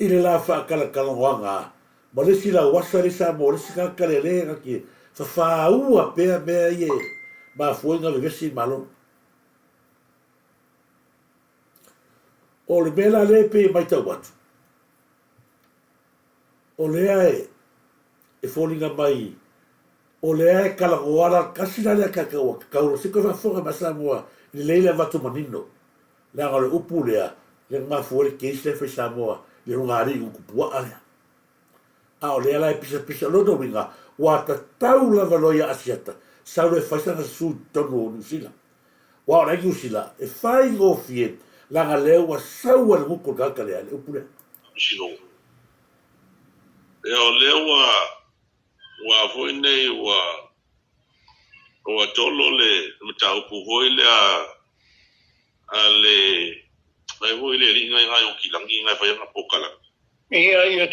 I le la whakalakalawanga, ma le sila wasa le sa mo le sika kalele ki whawhaua pea mea ie ma fuenga le vesi malo. O le mela le pe mai tau watu. O lea e fōlinga mai, o lea e kalangoara kasina lea kakaua, kauro siko whafonga masa mua ni leila watu manino. Lea ngale upu lea, le ma fuere keise fe Samoa, le rungari i ukupua alea. A o lea lai pisa lodo winga, wa ta tau lava loia asiata, sau le whaisanga su tonu o New Zealand. Wa o New Zealand, e whai ngofie, langa leo wa sau al nguko kaka lea, le upulea. Sino. E o leo wa foi nei wa tolo le mataupu foi le a le mai voi le ringa ngai o kilangi ngai fai nga pokala. Ia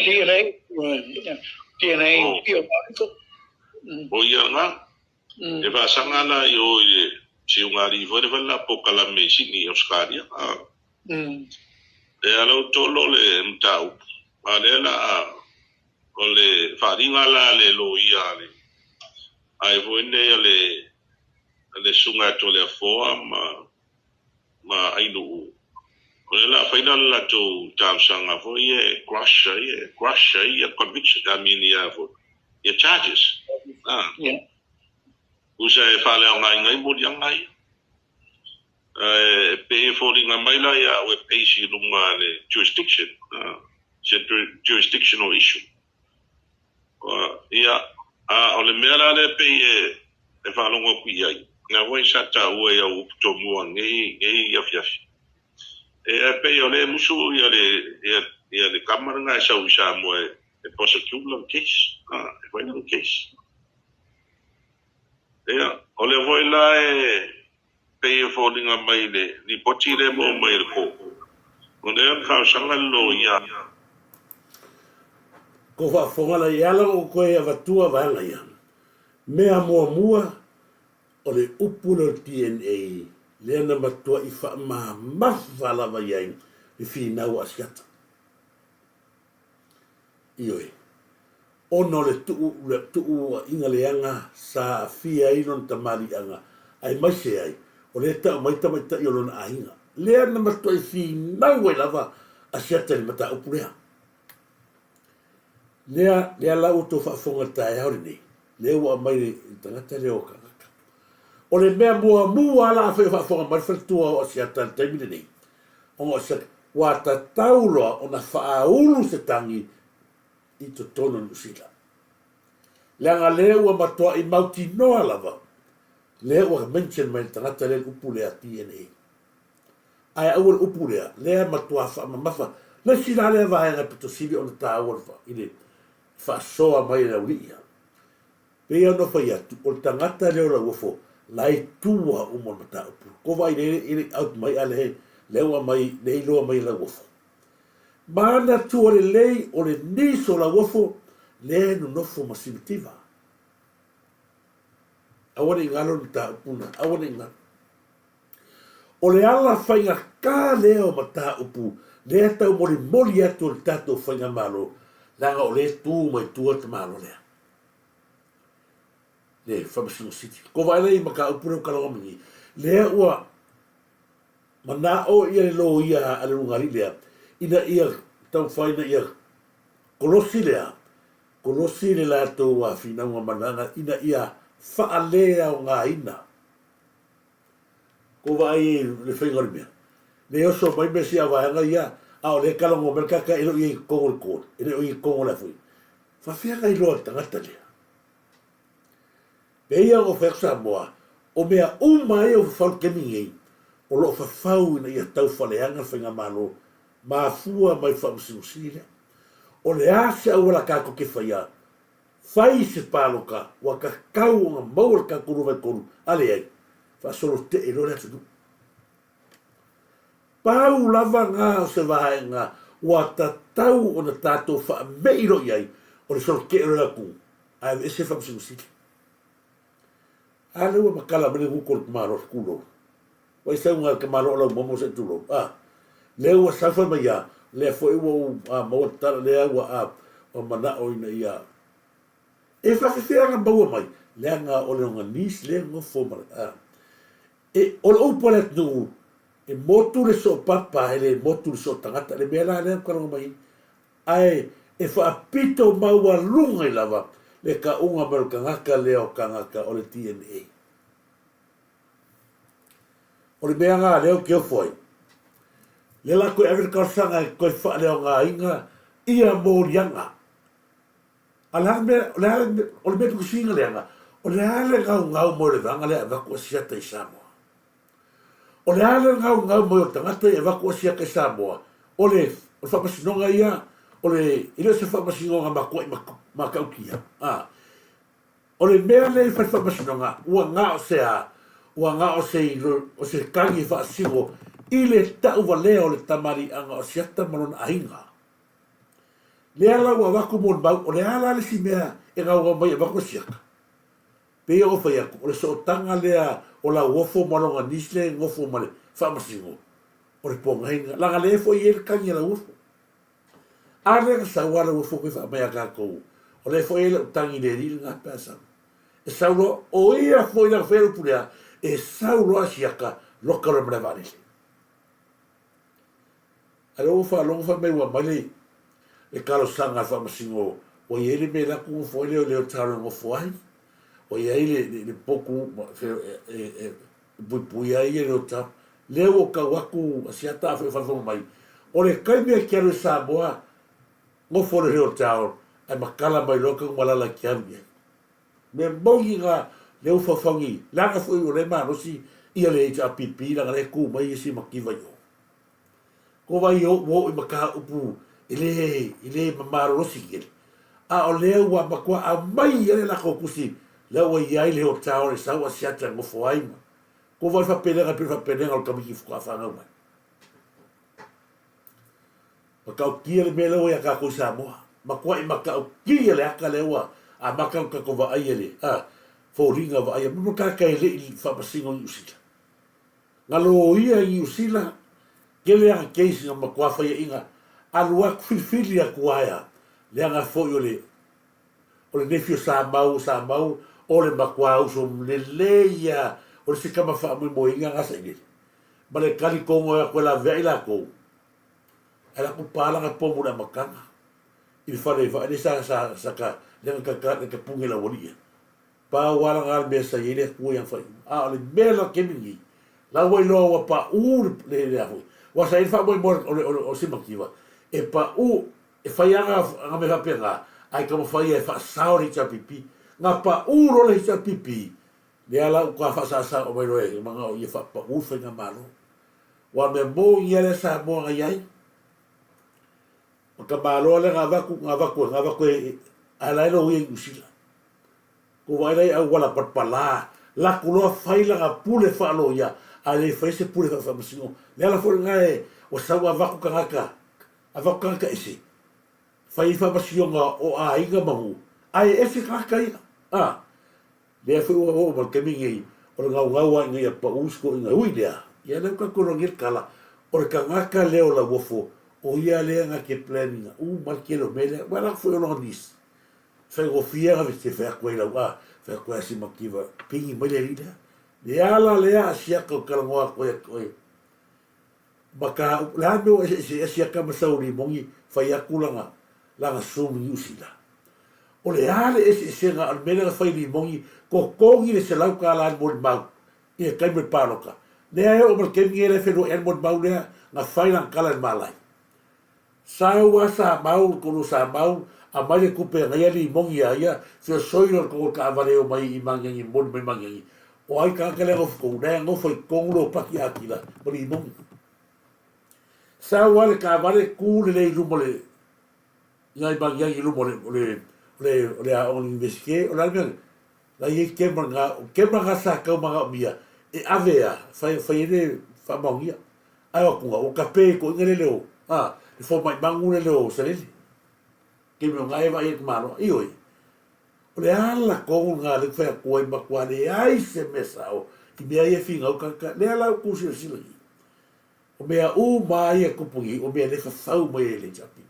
TNA pio to. O ia nga. E va sangala yo se ungari foi le la pokala me sini Australia. E alo tolo le mtau. Ale la o le faringa la le lo ia le. Ai voi ne le sunga to le foa ma ainu. Ona faina la to tausanga fo ye crusher ye conviction I mean ye charges Yeah. Usa e fale ngai mo ngai pe falling on my ya we pay si lunga le jurisdiction jurisdictional issue ia ole mera le pe e fale ngo ku ai na we sata we ya u to mo ngai ya fiafi e pe ole musu ya le kamera nga sa usa mo e prosecution case e foi no case ole voi la pe falling on my le poti le mo mai ko onde ka sanga lo ya Ko fa fonga la yala o ko e vatua vanga ya. Mea mua o le upulo DNA le na matua i fa ma vala va yang i fi na wa siata. Ioi. Ono le tu inga le anga sa fia inon tamari anga ai mai se ai o le ta mai i lona ainga. Le na matua i fi na wa lava a siata le mata upulea. Lea la uto fa fonga tai hauri ni. Le wa mai tangata le o kaka. O le mea mua la fa fonga mai tua o sia tan termine ni. O se wa ta taulo o na fa ulu se tangi i to tono nusila. Langa le wa matua i mauti noa lava. Le wa mention mai tangata le upulea DNA. Ai au upulea le matua fa mafa. Le sila le va nga pito sivi o na tawol fa ile fa soa mai la ulia. Pea no fa ia o tangata le ora wofo lai tua o mo mata upu. Ko vai le out mai ale lewa mai nei loa mai la wofo. Mana tua le lei o le niso la wofo le no nofo masivitiva. Awane ngalo ni ta upuna, awane ngalo. O le ala whainga ka leo mata upu, le tau moli atu le tato whainga malo, langa o le tū mai tua te malo lea. Le whamasino city. Ko vai lei maka upure o kalawamingi, lea ua mana o ia le lo ia ale rungari lea, ina ia tau whaina ia kolosi lea, kolosi le la tau a whinaunga mananga, ina ia whaalea o ngā ina. Ko vai le whaingari mea. Le oso mai mesi a vahanga ia, a o le kalango melkaka ilo i kongo le kōna, ilo i kongo le fui. Whawhianga i loa tangata lea. Pea o wheksa moa, o mea umai o whawhau kemingi, o lo whawhau ina ia tau whaleanga whainga malo, maa fua mai whamusimusi lea. o le ase au la kako ke whaia. Whai se pāloka, wa ka kau o ngā maua ka kuru vai koru, ale ai, whasoro te e lore atu. Pau lava ngā o se wahae ngā, wa ta tau o na tātou wha meiro iai, o le soro ke lore aku, ai e se whamsingu siki. Ale ua makala mene hukoro kumaro kulo. Wai sau ngā kamaro olau momo se tulo. Lea ua saufa mai ia, lea fo iwa maua tara lea ua o mana o ina ia. E whakawhia ngā maua mai, lea ngā ole o ngā nis, lea ngā fōmara. E ole upo le tunu, e motu le so papa, e le motu le so tangata, le mea la lea karanga mai. Ai, e whaapito maua lunga i lava, le ka unga maru ka ngaka lea o ka ngaka o le DNA. O le mea ngā leo ki o fwoi. Le la koe Afrika o sanga e koe wha leo ngā inga, ia mōrianga. A la mea, o le mea kusinga leanga, o le ale ngau mo le vanga lea vaku a siata i Samoa. O le ale ngau mo o tangata e vaku a siata i Samoa. O le whapasinonga ia, o le ilo se whapasinonga makua i makaukia. O le mea le whapasinonga, ua ngā o se a, ua ngā o se kangi whaasingo, i le tau wa lea o le tamari anga o siata malona ainga. Le ala ua waku mon mau, o le ala le si mea e ngau mai e waku siaka. Pea o whai aku, o le so tanga lea o la uofo malonga nisle ngofo male whamasingo. O le ponga hinga, langa le fo i e le kangi la uofo. A le ka sauara uofo koe wha mai a kākou. O le fo i le utangi le rili ngā pēsam. E saulo, o ia fo i la wheru pulea, e saulo a siaka loka re mre vare. Ale o wha longa wha mai ua male, e kalo sanga wha masingo, o i ele me laku o fo i leo taro o fo ai, o i ele le poku, pui ai e leo taro, leo o ka waku a siata a wha mai, o le kaimea ki alo Samoa, ngo fo le leo taro, ai makala mai loka malala ki amia. Me mongi ngā leo whawhangi, langa fo i o le manosi, ia le HRPP, langa le ku mai isi makiwa yo. Ko vai o i makaha upu, ile mamaro rosi kere. A o leo wa makua a mai ele la kokusi, leo wa iai leo tau le sau a siata ngofo aima. Ko vai whapenenga o kamiki fuka whanga mai. Makau kia le me leo ia kako Samoa. Makua i makau kia le aka leo a makau kako wa ai ele. Fōringa wa ai, mukaka e le i whapasingo i usila. Ngalo ia i usila, kele anga keisi nga makua whaia inga, alua whiwhiri a kuaia, le anga fōi o le nefio Samoa, o le makua uso le leia, o le sikama whaamui mo inga ngasa ingeri. Ma le kari kongo e koe la vea ila kou. E la kupalanga pomu na makanga. I le whare wha, ele saka, le anga punge la walia. Pa wala ngal me sa yele ku yang fa a le mela kemingi la wai lo wa pa u le ho wa sa il fa boy mor o simakiva e pa u e fa yanga nga me fa penga ai como fa ye fa sauri cha pipi nga pa u ro le cha pipi le ala ku fa sa o mai lo e manga o ye fa pa u fa nga malo wa me mo yele sa mo nga yai o ka malo le nga va ku ala lo ye usila ko vai lai au wala patpala la kuloa faila nga pule whaalo ia a le whaise pule whaamasingo le ala fore ngae o sawa vaku kangaka ese whai whaamasingo o a inga mahu ai ese kangaka ia le a whu o mal kemingi o le ngau a inga ia pa usko inga hui lea ia leo ka kono ngir kala o le kangaka leo la wofo o ia lea nga ke planinga mal kelo mele wala fwe o nis Fai go fia ve te fa ko ila wa fa ko asi makiva pingi mai le ida le ala le a sia ko kalonga ko maka la no sia ka masauri mongi fa ya kulanga la sumi usila o le ale ese nga al mena fa li mongi ko kongi le selau ka la mo mau e kai me paroka le ai o mal ke ngere fe no en mo mau le na fa la kala malai sa mau ko sa mau a mai ku pe ngai ali mongi ia se soiro ko ka vale o mai i mangi mon mai mangi o ai ka kele of ko ne ngo foi kongo pa ki akila por i mongi sa wale ka vale ku le lu mole ngai bang yang ilu le a on investigate o la me la ye kemanga sa ka manga mia e avea fai le fa mongia ai o kape ko ngele leo le fo mai bangu le leo sele ke me ngai vai mano ioi o le ala ko nga le fa ko ba kwa le ai se mesao i mea ye finga o ka le ala ku se sila o mea u mai e kupungi o mea le fa fau mai le japi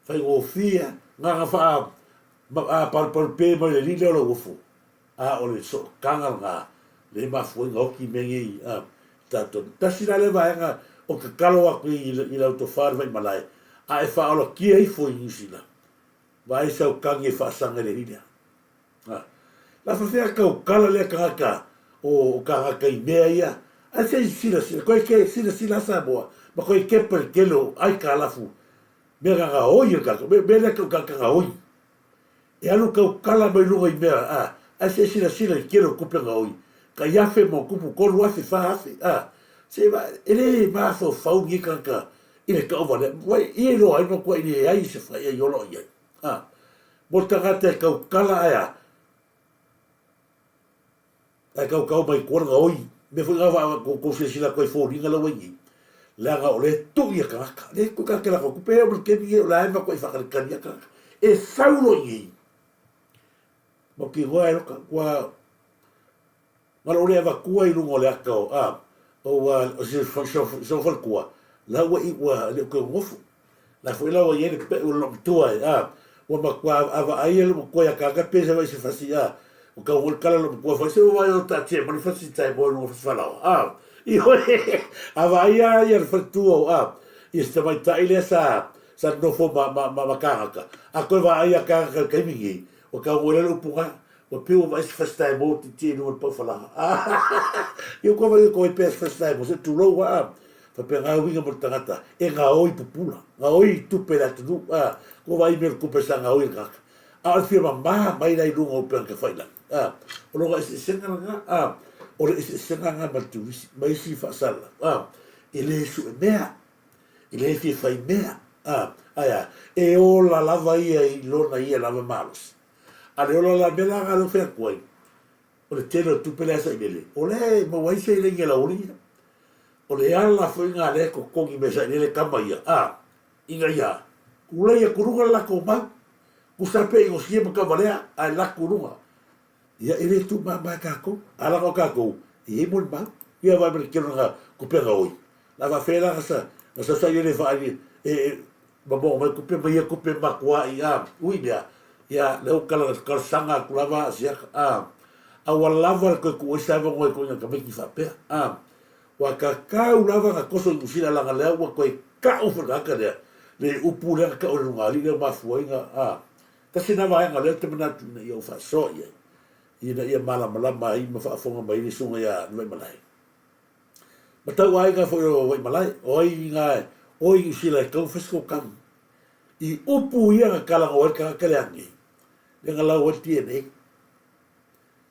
fai o fia nga fa par pe mai le lile o fu o le so kanga nga le ma fu nga ki mengi tato tasira le vai nga o ka kalo a i la to far vai malai e fa o ki ai fu i sila vai sa o kangi fa sanga le lile la fa fia ka o kala le ka o ka i mea ia a se sila koe ke sila sa boa ma koe ke per kelo ai ka lafu me ga oi ka me le ka oi e alu ka kala mai lunga i mea a se sila kelo kupe ga oi ka yafe mo kupu ko lua se fa se va ele ma so fau ni ka ile ka over wai e lo ai no ko ile ai se fa e yo lo ia mo ta ga te ka kala ai kau mai ko ga oi me foi ga ko se sila ko fo ni ga lo wai la ga ole tu ia ka le ko ka la ko pe o ke ni la ma ko fa ka ni ka e saulo ni mo ki go ai ka wa ma lo le va ku ai lu le ka o se so fo ku la wa i wa le ko mo la foi la wa ye pe o lo tu ai wa ma kwa ava ai le ko ya ka pe se va se fa si o ka wol kala lo ko fa se wa yo ta che ma fa si tai bo no fa la i ho ava ia ia fa tu i sta mai tai le sa no fo ma ka a ko va ia ka mi o ka wol lo puga o pe o vai fa stai bo ti no po fa la io ko va ko pe fa stai bo se tu lo wa fa pe ga winga mo tangata e ga oi pupula ga oi tu pe la tu ko vai me ko pe sa ga oi ka al firma mai dai lungo o pe ka fa la o lo ga se senga o le senga ma tu mai si fa sala ele su mea ele fi fa mea aya e o la lava ia i lona ia lava malos ale o la bela ga lo fe koi o le telo tu pele sa ibele o le mo wai se le ngela uli o le ala foi nga le ko kongi me sa le kamba ia inga ia kula ia kurunga la ko ma kusape o sie mo ka valea ai la kurunga ia ele tu ma ka ko ala ko ka ko i mo ba ia va per que nga ko pe ga oi la va fe la sa sa ile fa ba bo ma ko pe ba ia ko pe ma kwa ia uida ia le o kala sanga kulava sia a wala ko ko sa va ko ko ka me ki fa pe wa ka lava ka koso usila la le wa ko ka u fa ka le upu le ka o ngali le ma fuinga ka sina va nga le te mana yo fa so ia mala mai ma fa fonga mai ni sunga ia no malai ma tau ai ka fo o malai oi nga oi usila ka fisco kam i upu ia ka la o ka le angi le nga la o tiene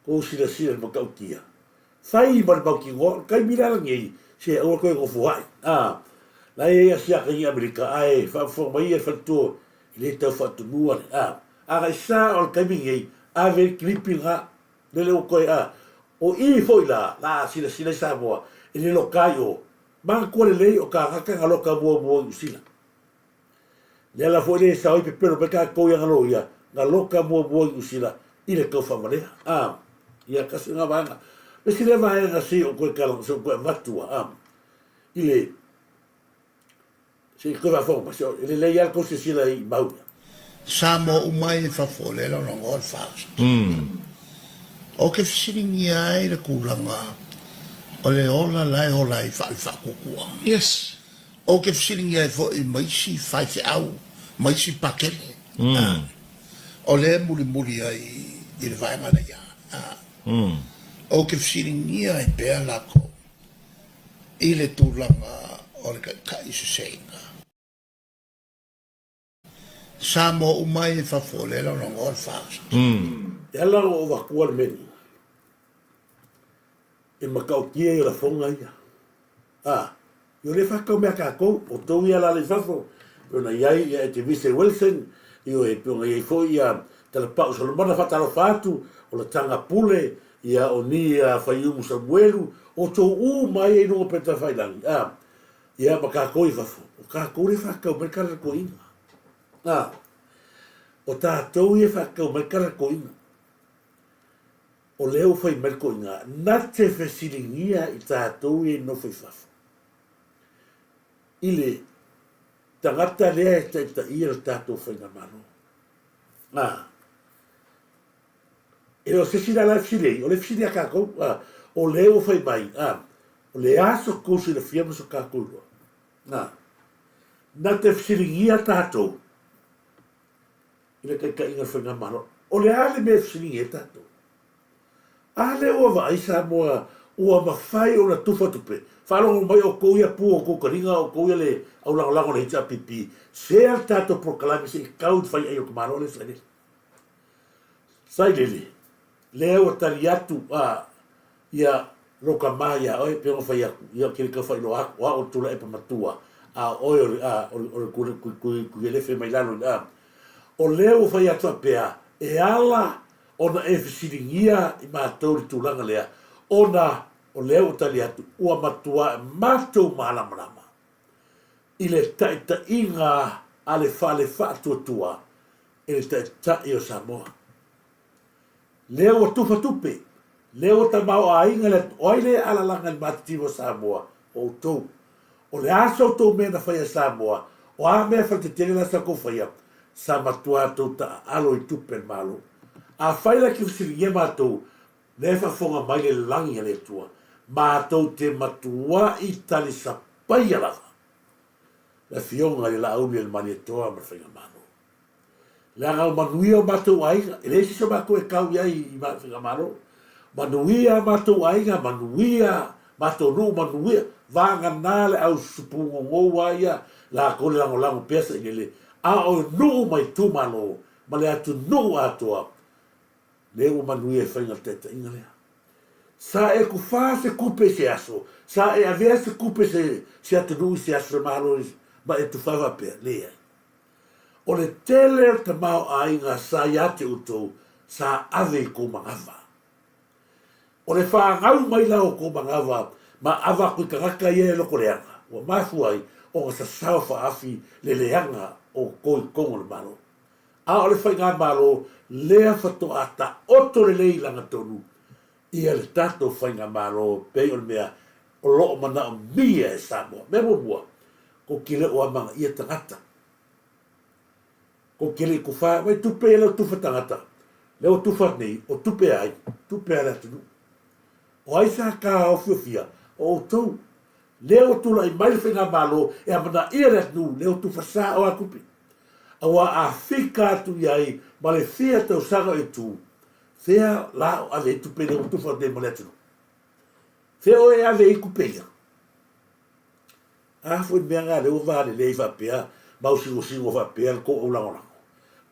ko sila ma ka utia sai ma ba ki go kai mira ngi se o ko go fuai la ia sia ka ia amerika ai fa fo mai e fa tu le ta fa tu nu a sa o ka mi ngi ave clippinga le o ko o i foi la sila sa boa ele lo kaio ma ko le o ka ka lo ka bo sila le la foi le sa o pe pero pe ka ko ia lo ia na lo ka bo sila ile ka fa male ia ka se nga banga pe si le vai na si o ko ka lo so ko vatua ile si ko va forma so ile le ia ko se sila i mau Samoa umai fa fole lo no ngol fa o ke fisiringi ai le kulanga o le ola lai o lai fa kukua Yes. o ke fisiringi ai fo i maisi fai se au maisi pakele o le muri ai i le vai mana ia o ke fisiringi ai pea lako i le tulanga o le ka isu seinga Samoa umai fa fole lo no ngol fa ela o va kual meni e makau kia i la fonga ia yo le fa ko me ka ko o to ia la le fafo Puna iai ia e te Vise Wilson, io e puna iai foi ia tala pau Solomona whatalo whātu, o la tanga pule, ia o ni whaiumu Samuelu, o tō mai e nunga peta whailangi. Ia ma kākoi whafo, o kākoi whakau mai kara ko inga. O tātou e whakau mai kara ko inga. O leo whai mai ko inga, na te whesiringia i tātou e no whai whafo. Ile, tangata lea e ta ia tātou whai na mano. E o sesina la fsirei, o le fsiria kākou, o leo whai mai, o le aso kousi le fiamu so kākou. Na te fsiringia tātou, ina kai inga whai na mano, o le ale me fsiringia tātou. Ale o wa aisa moa ua mawhai o na tufa tupe. Whalongo mai o kouia pu o koukaringa o kouia le au lango na hita pipi. Sea tātou proklami se i kaut whai ai o kamaro le sai lele. Sai lele. Leo tali atu ia roka maia oi peongo whai aku. Ia kiri ka whai lo aku o tula epa matua. Oi o kui lefe mai lano. O leo whai atu a pea. E ala ona e fisiringia i mātou li tūlanga lea, ona o leo tali atu, ua matua mātou mālamarama. I le taita inga a le whale whātua, i le taita i o Samoa. Leo o tufa tupe, leo ta mau a inga le oile ala langa i mātitivo Samoa, o tau. O le aso tau mea na whaia Samoa, o a mea whaite tere la sa ko whaia, sa matua tau ta alo i tupe malo. A whaila ki whasiringia mātou, ne whafonga mai le langi a le tua. Mātou te matua i tali sa pai alawa. Le fionga le la auli le mani e toa ma whainga mano. Le angau manuia o mātou aiga, e leisi sa mātou e kau iai i whainga mano. Manuia mātou aiga, manuia mātou nuu manuia. Vanga nāle au supungo ngoua ia, la kone lango pesa i le. A o nuu mai tu mano, ma le atu nuu atoa. Leo manuia e whainga teta inga lea. Sa e ku wha se kupe se aso. Sa e avea se kupe se atunui se aso mahalo ma e tu whawa pia lea. O le tele te mau a inga sa iate utou sa ave ko mangava. O le wha ngau mai lao ko mangava ma ava kui karaka ia e loko leanga. O mafuai o nga sa sao wha afi le leanga o koi kongo le malo. A o le whainga malo lea whato ata oto le lei langa tonu. Ia le tato whainga malo pei o le mea o loo mana o mia e Samoa. Memo mua, ko kile o amanga ia tangata. Ko kile ko wha, mai tupe e leo tufa tangata. Leo tufa nei, o tupe ai, tupe ai atunu. O aisa ka o fiofia, o tau. Leo tula i mai le whainga malo e amana ia le atunu, leo tufa sa o akupi. Awa a whika atu iai, ma le whia tau sanga e tū. Whia la o ave tu pele o tufa de mo le atunu. Whia o e ave i kupea. A fwoi mea ngā leo vāre lei whapea, mau singo whapea ko o lango.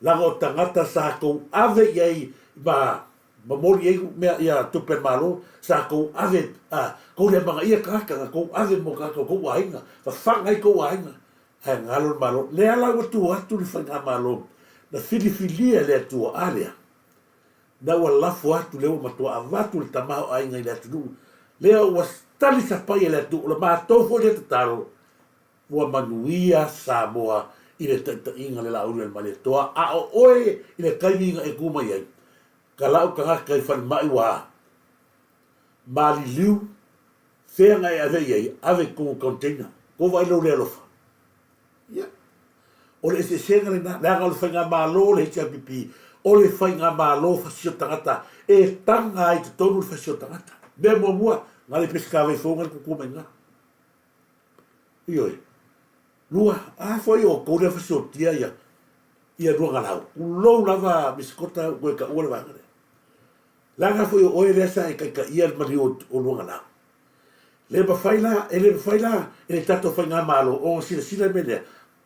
Lango o tangata sa kou ave iai, ma mori ei mea ia tupen malo, sa kou ave, kou le manga ia kakanga, kou ave mo kakao kou ainga, whangai kou ainga. Hai ngalo malo, lea lau atu atu li whainga malo, na filifilia le atua alea. Na ua lafu atu leo matua avatu li tamao ainga i le atu nuu. Lea ua stali sa pai le atu, ula mātofo le tataro, ua manuia Samoa i le taita inga le lauri al male toa, a o oe i le kaimi inga e kuma iai. Ka lau ka ngaka i whani mai waa. Mali liu, whenga e ave iai, ave kongo container, ko vai lo le alofa. O le se senga le nanga o le whainga mālo le hiti apipi, o le whainga mālo whasio tangata, e tanga i te tonu le whasio tangata. Mea mua, ngā le peskawe whonga le kukuma inga. Ioi, lua, whai o kourea whasio tia ia ruanga lau. Ulou lava misikota koe ka ua le wangare. Langa whai o oe resa e kai ia le mari o ruanga lau. Le mawhaila, e le tato whainga mālo, o sila menea,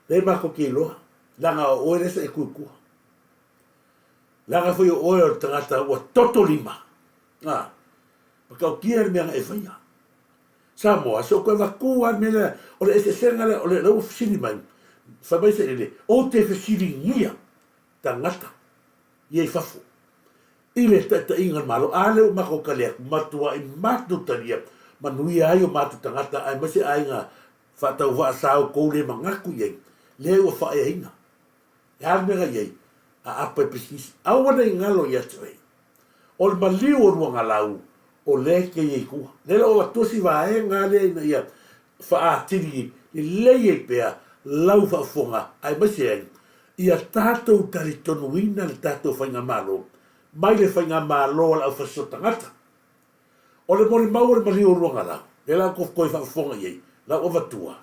le mako ki loa, langa o oe resa e kukua. Langa fui o oe o tangata ua toto lima. Maka o kia le meanga e whainga. Samoa, so koe wakua mele, o le ese senga le, o le lau fisini mai, fa mai se ele o te fesiringia tangata ye fafu ile ta inga malo ale o mako kale matua I matu tania manui ai o matu tangata ai mase ai nga fa tau va sao ko le mangaku ye le o fa e hinga ya me ga ye a apa pesisi awana ingalo ya tue o le maliu o ruanga lau o le ke ye ku le o tosi va e ngale na ya fa atiri le ye pea lau fa fonga ai mase ai ia tātou tari tonu ina le tātou whainga malo, mai le whainga malo la au whaso tangata. O le mori mau le mari o ruanga lau, le lau kof koi whafonga iei, la o vatua.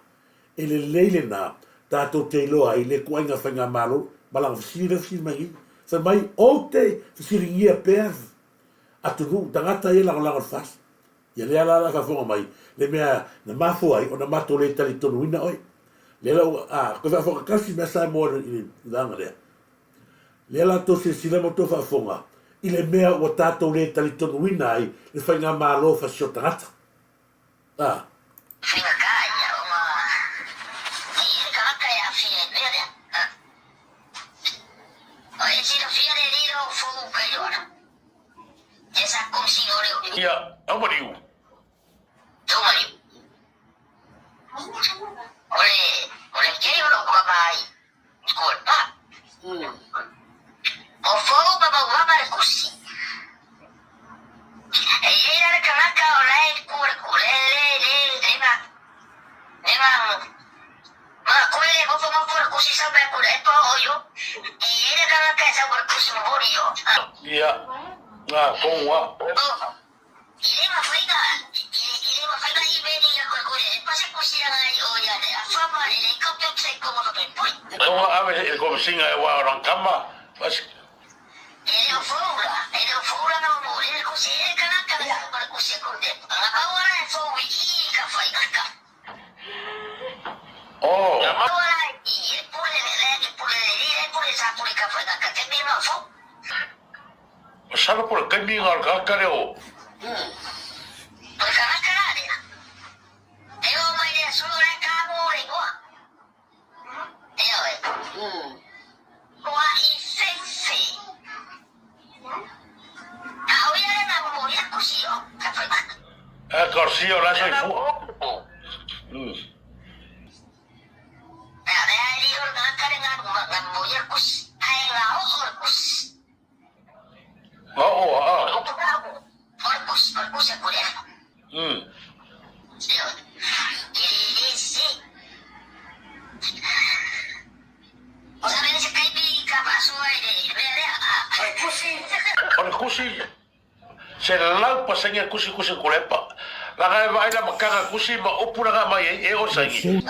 E le leile nā, tātou te loa I le kuainga whainga malo, malang whasira mai, wha mai o te whasiri ngia pēr, atunu tangata e lango lango whas. Ia le ala la whafonga mai, le mea na mafo ai, o na mato le tari tonu ina oi. Le lau, ko wha kasi mea sai moa I langa rea. Le la to se sila mo to whafonga, I le mea o tātou le tali tonu wina ai, le whainga mālo whasio tangata. Whinga kāia o ngā... I e kāka e a whia e mea rea. O e tira whia re rira o whogu kai roara. E sa kumsi o reo. Ia, au mariu. Tau mariu. Ole kei ora kua mai. Kua pa. O whogu baba wama re kusi. E eira re kanaka o lai kua le ma koe le mofo re kusi sa mai kura e pa o yo. E eira kanaka e sa kura kusi mo bori yo. Ia, ngā konga. Ile ma whainga I veni ia koe kore. E pase kusi anga I o ia le. A whama le kaupio tsai komo kato I pui. Konga ave e komisinga e wā orankama. Ele o fura na mo ele kusi e kanaka na para kusi kurde. Nga kawara e fo I ka whainga ka. Oh. Kawara I pule sa pule ka whainga ka. Te me ma fo. Sara por kai mi ngar ka kare o. Pule kanaka na rea. E o mai rea solo re ka mo re goa. E o e. Goa I fefe. A oia re na mo rea kusi o. Ka whainga. E Garcia la sai fu. Ora kusi. Se lau pasanga kusi kulepa. La ga vai na makanga kusi ma opura ga mai e o sai.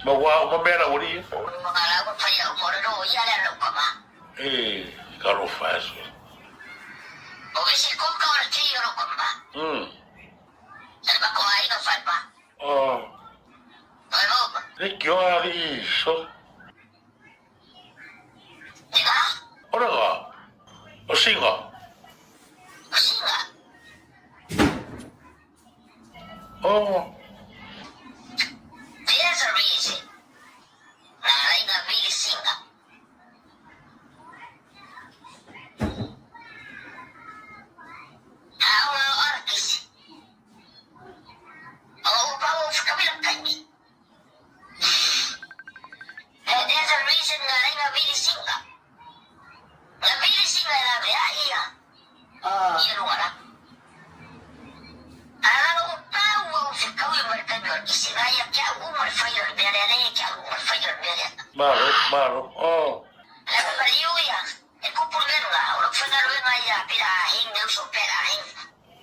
Ma wa ma mera uri. Caro faz. E que hora isso? Ora lá. O singa. Oh. There's a reason. LIAINA really singa. Aula orkis. Oh, Paul, kabilang kami. There's a reason LIAINA really singa. Na really singa na LIAINA. Iyan wala. Alam mo, Paul, ikaw yung markador. Isinaya kaya umar fire bere kaya umar fire bere. Maro. Oh. Alam mo, Yuya. E kupulgan nga. Ulang fanaro nga ya. Pirahing. Nelso pirahing.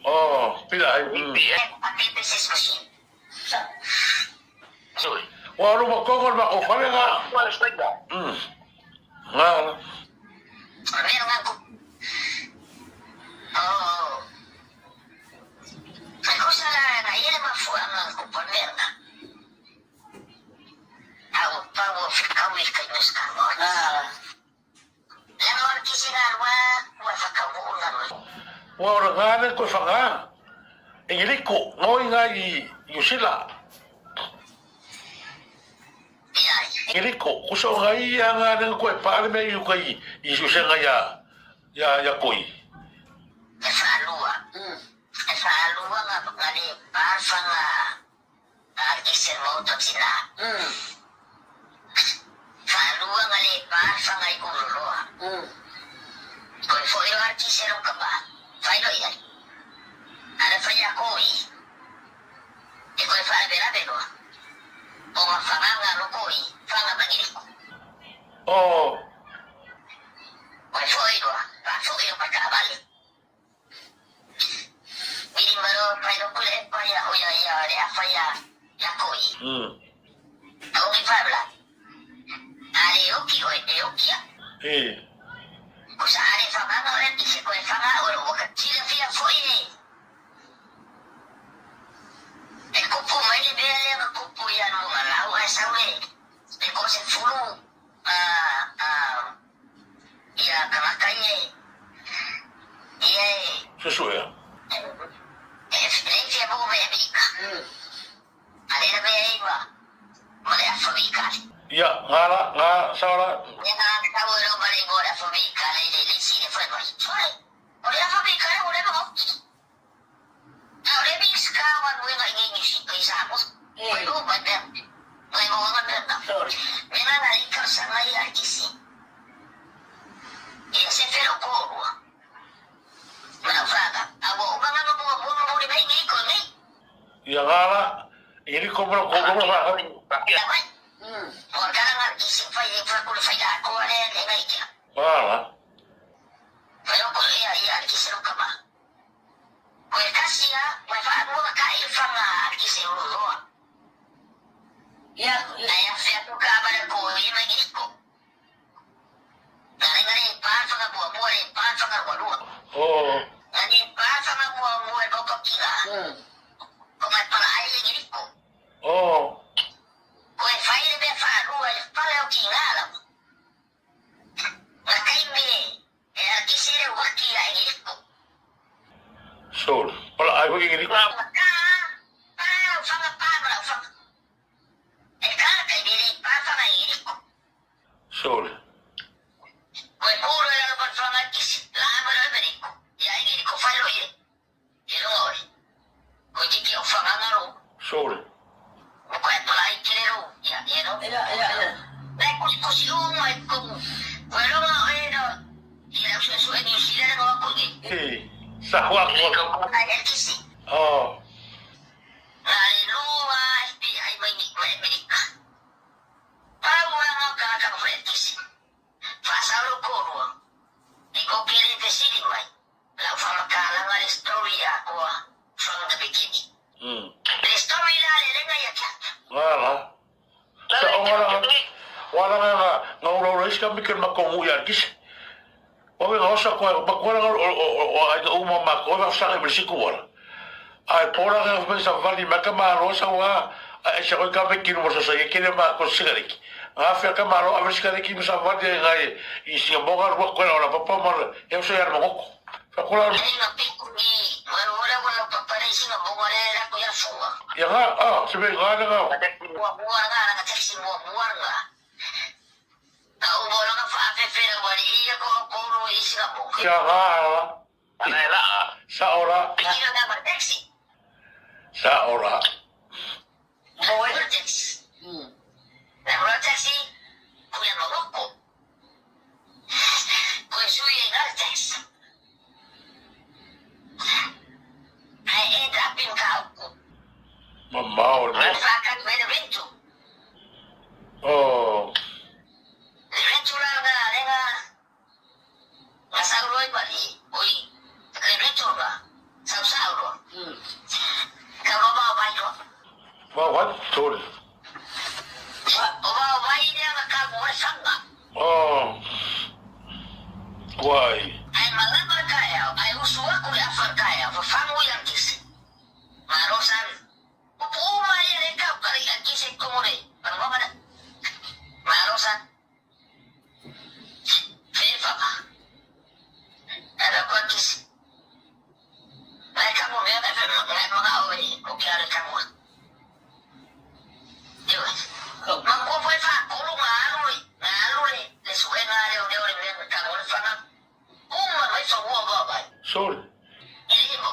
Oh, pila ai. Papipesis machine. Wa ru ma ko ma ko fale nga. Nga. Meron nga ko. Oh. May kusa na yan mafu ang kupulgan nga. Ako pa mo fikawi ko fanga. Ingiliko, ngoi ngai yusila. Ingiliko, kuso ngai nga nang ko pa me yu kai isusenga ya koi. Esalua nga ngani parfanga artisen mo toksina. Salua ngani parfanga ikuruloa. Koi foi artisen ka ba? Failo yan. Ada faya koi. Koi fa bela belo. O fanga nga koi, fanga bagiriko. Oh. Koi foi do, pa foi o pakabali. Ini baru failo kule pa ya hoya ya faya ya koi. Kau ni fabla. Ari oki oi oki ya. Kusa ari fanga ora kisi koi fanga ora o katila fia foi. Kupu mai bele ka kupu ya no malau ai sawe. Ko se fulu ya kamakai ye. Sesuai. Experiencia poco me aplica. Ada na me iba. Mole afobika. Ya, nga salah. Yang tahu lo balik gora afobika le sini foi mai. Sorry. Mole afobika ora mo. Ora big skawan we ngai ngi si paisamos. Lu badan. Mai mo ngana. Mena na ikar sama ya kisi. Ya se fero ko. Malafaga. Abo ubanga mo di baik ni ko ni. Ya ngala, ini kompro pak. Ya baik. Orang ngar isi fai ko fai da ko le ngai kia. Wala. Pero ko ya kisi ro kama. Ko kasi ya, ko fa mo ka ifanga kisi ro. Ya, ya fia ko ka ba ko i mai ni ko. Ngare pa fanga walu. Oh. Ani pa fanga mo ko kira. Ko mai para ai ni ko. Oh. Ko fai be fa ru ai para o kira la. Makai me, kisi re wa kira ni ko. Sol. Wala ay ko gini. Sol. Sol. Hey. Sahwak ko. Oh. Wala. Wala nga ngawrawis kami kan makonguyan kis. Oke nggak usah kau bakulah ada umum mak kau nggak usah bersikup wala. Ay pora nga bisa vali makamaro sa wa siya ko kapikin mo sa saya kini mak kau sigarik. After kamaro avis sigarik bisa vali ngay isi bongar wa kau wala papa mal yang saya mau kok. Fakulah. Ya nga sebenarnya nggak ada nga. Buang nga taxi buang nga. Kau bolong apa fera wali iya ko isi ka po. Ya nga. Panela. Sa ora. Kira na ba taxi? Sa ora. Boy taxi. Na taxi. Kuya mo ko. Kuya suya nga taxi. Ay drapin ka ako. Mamau. Masakan may rinto. Oh. Rinto lang nga Masaroy bali. Uy, rinto ba? Sausaro. Kababaw ba ito? What? Sorry. Obaw ba niya nakagwasan nga? Oh. Why? Ay malabar kaya, ay usuwa ko afar kaya, fafango yang kisi. Marosan, upuma yan ikaw, kari ang kisi ko muna. Ano ba na? Marosan, FIFA ba? Ano ko ang kisi? ai mga oi o kaya ka mo. Diba? Magko foi fa kulo ngalo le suwe ngale o le me ka mo fa na. Uma vai so mo ba ba. Sorry. Ini mo.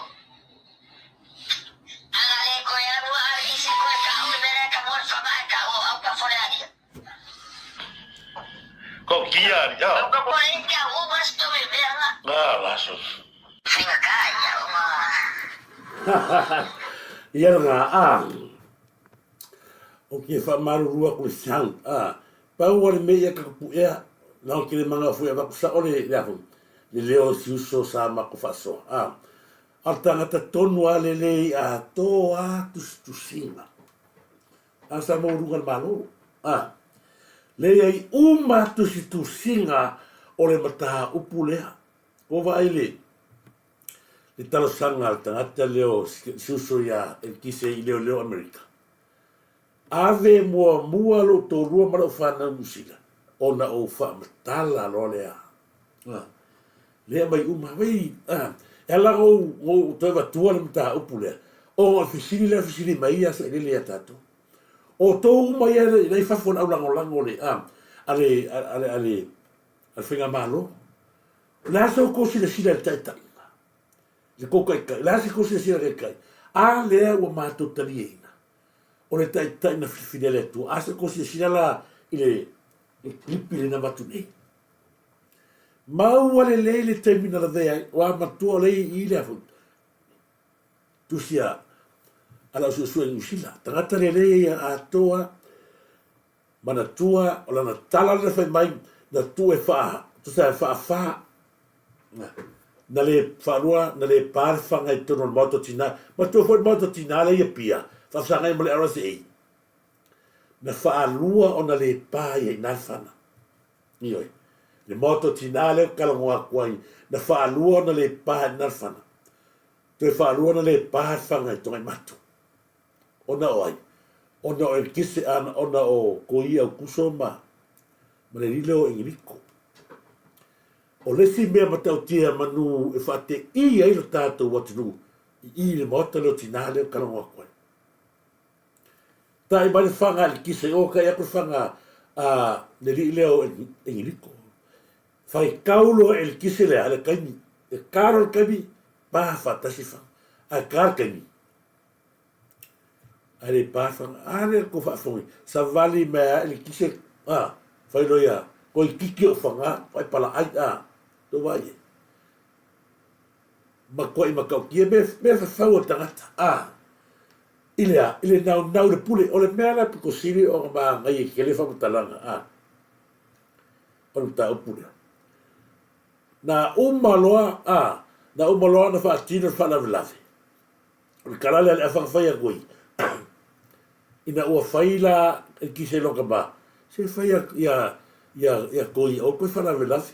Agale ko ya mo isi ko ka o me ka mo fa ba ka o ka fore ali. Ko kia ya. Ko ko en ka o basto me vea. Ah, lasos. Singa kaya o ma. Ia nga o ke fa marurua ko sang pa o le me ka pu ia na ke le manga fu ba sa o le le leo siuso sa ma ko fa so altanga ta tonu ale le a to tu singa sa mo runga malo le ai uma tu singa o le mata upulea o va ile le talo sanga al tangata leo suso ya el kise i leo Amerika. Ave mua lo to rua mara whana musila. O na o wha matala lo lea. Lea mai wei. E la o toiwa tua le mta upu lea. O a fisini lea fisini mai asa ile lea tato. O to mai ele nei whafona au lango le. Ale whinga malo. Lea so kosi le sila le taitai. Le kokai kai, la se kosi sira kai. A lea ua mātou taliena. O le tai na fidele tu. A se kosi sira la ile klipi le na matu nei. Mau ale lei le taimina la vea, wa matua lei i le afu. Tu sia ala usua ngusila. Tangata le lei a toa, mana tua, o lana tala le fai mai, na tu e faa, tu sa e faa. Na le whanua, na le pārwhanga i tono moto tina, ma tu fwoi moto tina le ia pia, whawhanga i mole arase ei. Na whaalua o na le pāia i nalwhana. Ioi, le moto tina le kalangoa kuai, na whaalua o na le pāia i nalwhana. Tu e whaalua na le pārwhanga i tonga i matu. Ona oai, ona o e kise ana, ona o koi au kuso ma le rile o ingiriko. O lesi mea matau tia manu e whate i ailo tātou watinu i le mota leo tina leo kalangoa koe. Ta i mani whanga li kise o kai ako whanga le li leo e ngiriko. Whai kaulo e li kise lea ale kaimi. E karo le kaimi paha whatasi whanga. A karo kaimi. Ale paha whanga. Ale ko whafongi. Sa vali mea e li kise. Whai loia. Ko i kiki o whanga. Whai pala ai to vai ma ko i makau ki me fa o tangata ile nau le pule o le mea ko siri o ma ngai ke le fa talanga o ta pule na umaloa na fa tino fa la vlave o kalale le fa ya goi ina o faila ki se lo ka ba se fa ya goi o ko fa la vlave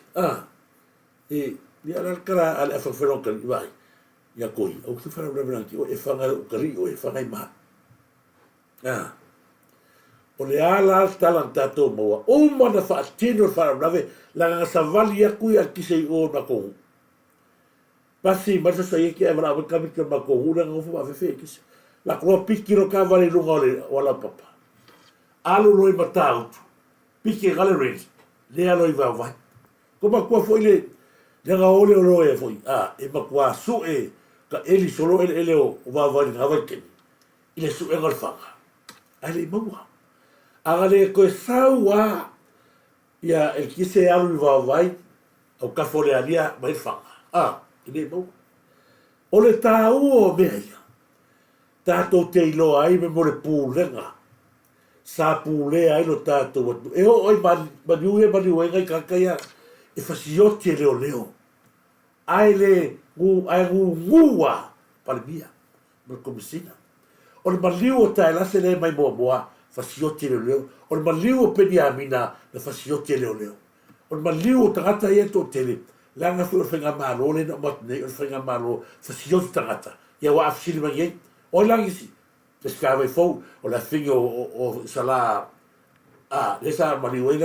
ni ala kala ala fa fero kan vai ya koi o que fara branco o e fanga o kari o e fanga ma o le ala talanta to mo o mana fa tino fara brave la savali ya kui al kisei o na ko pasi ma sa ye ke avra ka mi ma ko una ngo fa fe kis la ko pikiro ka vale lunga ole wala papa alu loi matau piki gallery le alo i va vai como ko foi le Nanga ole o loe foi. E makua su e ka eli solo ele o vavani ngawai kemi. Ile su e ngalwhanga. Ale i maua. Agale koe saua ia el kise alu i vavai au kafore alia mai whanga. Ile i maua. Ole tā ua o mea ia. Tātou te iloa ai me more pūlenga. Sā pūlea ai lo tātou watu. E o oi maniue ngai kakaia e fasioti e leo. Ai le ngua palmia, ma komisina. O le maliu o tae lase le mai moa, fasioti e leo. O le maliu o peni amina, na fasioti e leo. O le maliu o tangata i eto o tele, langa fu o whenga malo, le na matne, o whenga malo, fasioti tangata. Ia wa afsili mai ei, o langisi. Le skawai fau, o la whinga o sala, le sa maliu e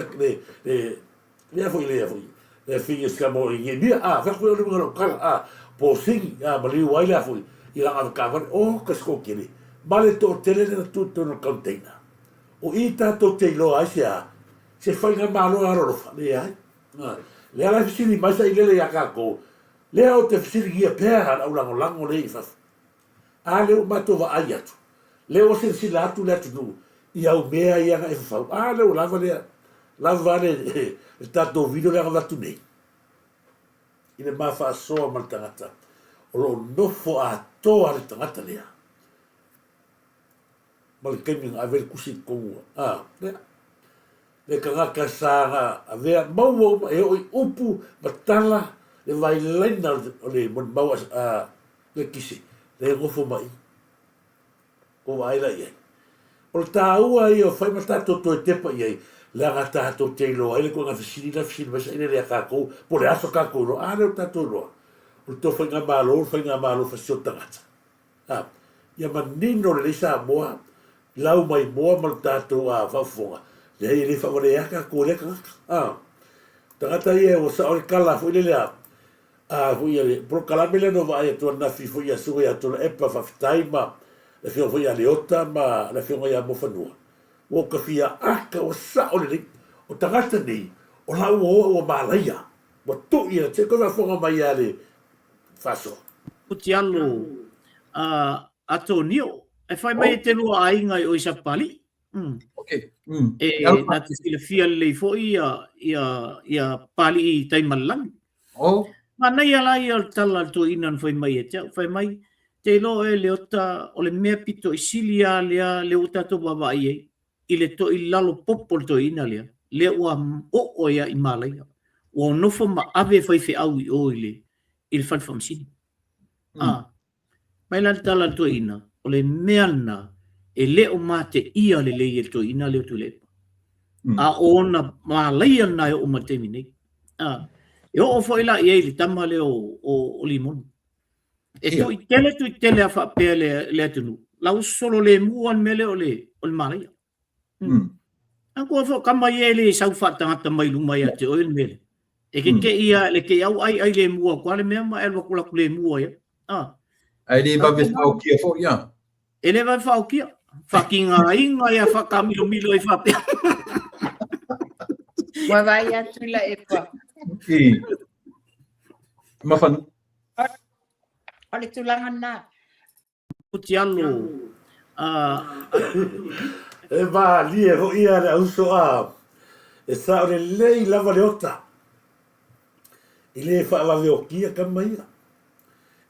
le foi le foi. Le figa skamo i mia fa ko le ngalo kala po sing maliu ai la foi I la ka wale, o ka sko kiri. Male to tele na tuto no container. O i tato te lo ai se whainga malo arorofa, le ai. Le ala fisiri maisa i lele yaka ko. Le au te fisiri gia pēra au lango le i fafu. A leo mato wa ai atu. Leo se si la atu le atu nu. I au mea i anga e fafau. A leo lava lea. Lava le tato video le anga watu nei. I le mawha asoa mal tangata. O lo nofo a toa le tangata lea. Mal keming a ver kusi kongua. Lea. Le kangaka sāga a vea maua e oi upu matala le vai laina o le maua le kisi. Le ngofo mai. Ko waila iai. O le tāua i o whai matato to e tepa iai. Le anga tātou teilo ai le ko ngā fisiri masa ine le a kākou. Po le aso kākou no. Leo tātou roa. O le tō whai ngā mālo fasio tangata. Ia manino le leisa moa. Lau mai moa mal tātou a whaufonga. Le hei le whaware aka ko le kangaka. Tangata ia o sa ori kala fo ile lea. Fui ale, pro kalamele no va ai to na fi fui a suga ya to epa fa taima. Le fui ale ota ma le fui ya mo fanua. O ka fia aka o sa o le o tangata ni o la o malaya. Mo tu ia te ko va fonga mai ale faso. Utialo Atonio e fai mai te lua ainga o isa pali. Okay. Na te sila fia le fo ia pali i taimalang. Oh. Mana ia la ia tala to inan fai mai e te fai mai te lo e le ota o le mea pito i silia lea le uta to baba i le to i lalo popol to ina lea le ua o ia i malaya o nofo ma ave fai fe au i o il fal famsini mai la tala to ina o le mea na e le o mate ia le le to ina le to le a ona malaya na o mate mini e o foi la ia le tama le o limon e tu i tele a fa pe le tunu la solo le muan mele o le malaya Ako fo kama ye le sau fa tanga mai luma ya te oil mele. E ke ia le ke au ai le mua kwa le mea ma e lo kula le mua ya. Ai le ba ves au kia fo ya. Ele va fa o kia. Fucking inga ya fa kamilo milo e fa pe. Wa vai atu la e pa. Ma fan. Ole tulanga na. Utialo. E va li e ho ia le auso e sa o le lei lava le ota. I le fa la veo kia kama ia.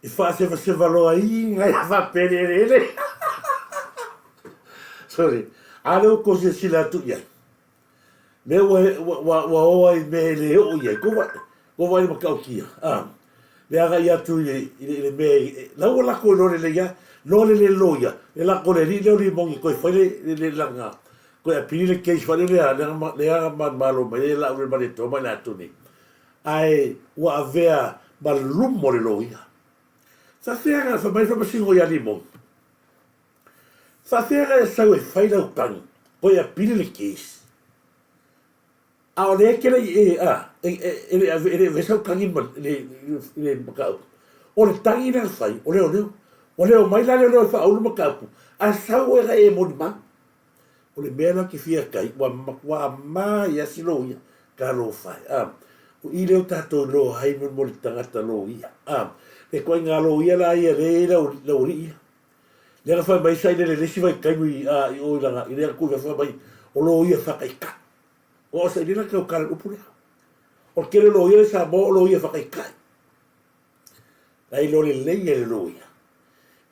I fa se valoa inga ia fa perere. Sorry. Ale o kose sila tu ia. Me wa oa i me le o ia. Ko vai ma kau kia. Le aga ia tu i le me. La o la ko lore le ia. Lole le loia, le la kole ri le mongi koe whaile le langa. Koe a pini le keis whale le aga malo mai le la ure mare tō mai la tuni. Ai, ua avea malumo le loia. Sa whega, sa mai whamasingo ia li mongi. Sa whega e sau e whaile au tangi, koe a pini le keis. A o le ekele e vesau kangi le makau. O le tangi na whai, o leo. O leo mai la leo fa aulu makapu. A sau e moni man. O le mea ki fia kai. Wa ma ia silo ia. Ka lo fai. O i leo tato lo hai mo le tangata lo ia. E koe ngā lo ia la ia re la uri ia. Lea fai mai sai le lesi vai kai mui i o ilanga. I lea kuia fai mai. O lo ia whakai ka. O sa i lena kau kare upu lea. O kere lo ia sa mo lo ia whakai kai. Lai lo le leia le lo ia.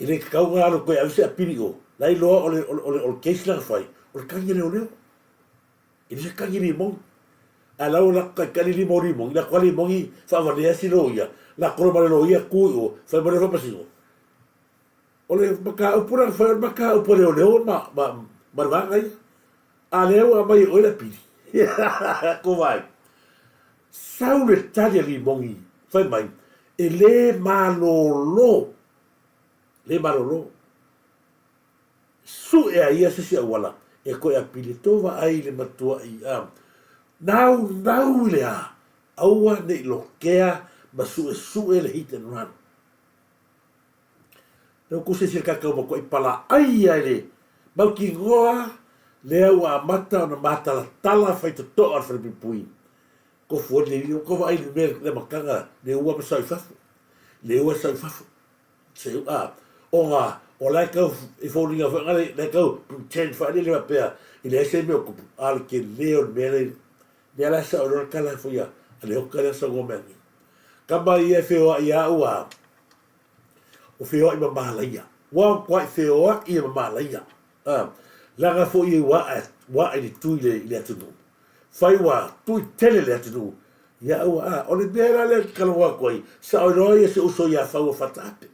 I le kau ngā alo koe avise a piri o. Lai loa o le keisi langa whai. O le kangi leo leo. I le se kangi li mongi. A lau la kani li mongi mongi. La kwali mongi whawanea si lo ia. La koro mare lo ia kui o. Whai mare whapasingo. O le maka upura whai maka upura leo leo marwanga ia. A leo a mai o la piri. Ko vai. Sau le talia li mongi. Whai mai. E le malolo. Le marolo. Su e a ia se si awala. E koe a pilitova ai le matua i am. Nau le a. Aua ne lo kea ma su e le hit and run. no ku se ka mo ko ipala ai ai mau ki ngoa lea ua mata ona mata tala fai to ar fai pui ko fo le ko vai le makanga le ua ma sai fafu le ua sai fafu se o la ka I fo ringa fa ngale le ka change fa le pe ile se me ko al ke leo me le la sa o kala fo ya le o kala sa go me ka ba ye fe o ya ua o fe o I ma la ya wa kwa fe o I ma la ya laga fo I wa I tu le tu fai wa tu tele le tu ya ua o le bera le kala wa koi sa o roia se uso ya fa o fatape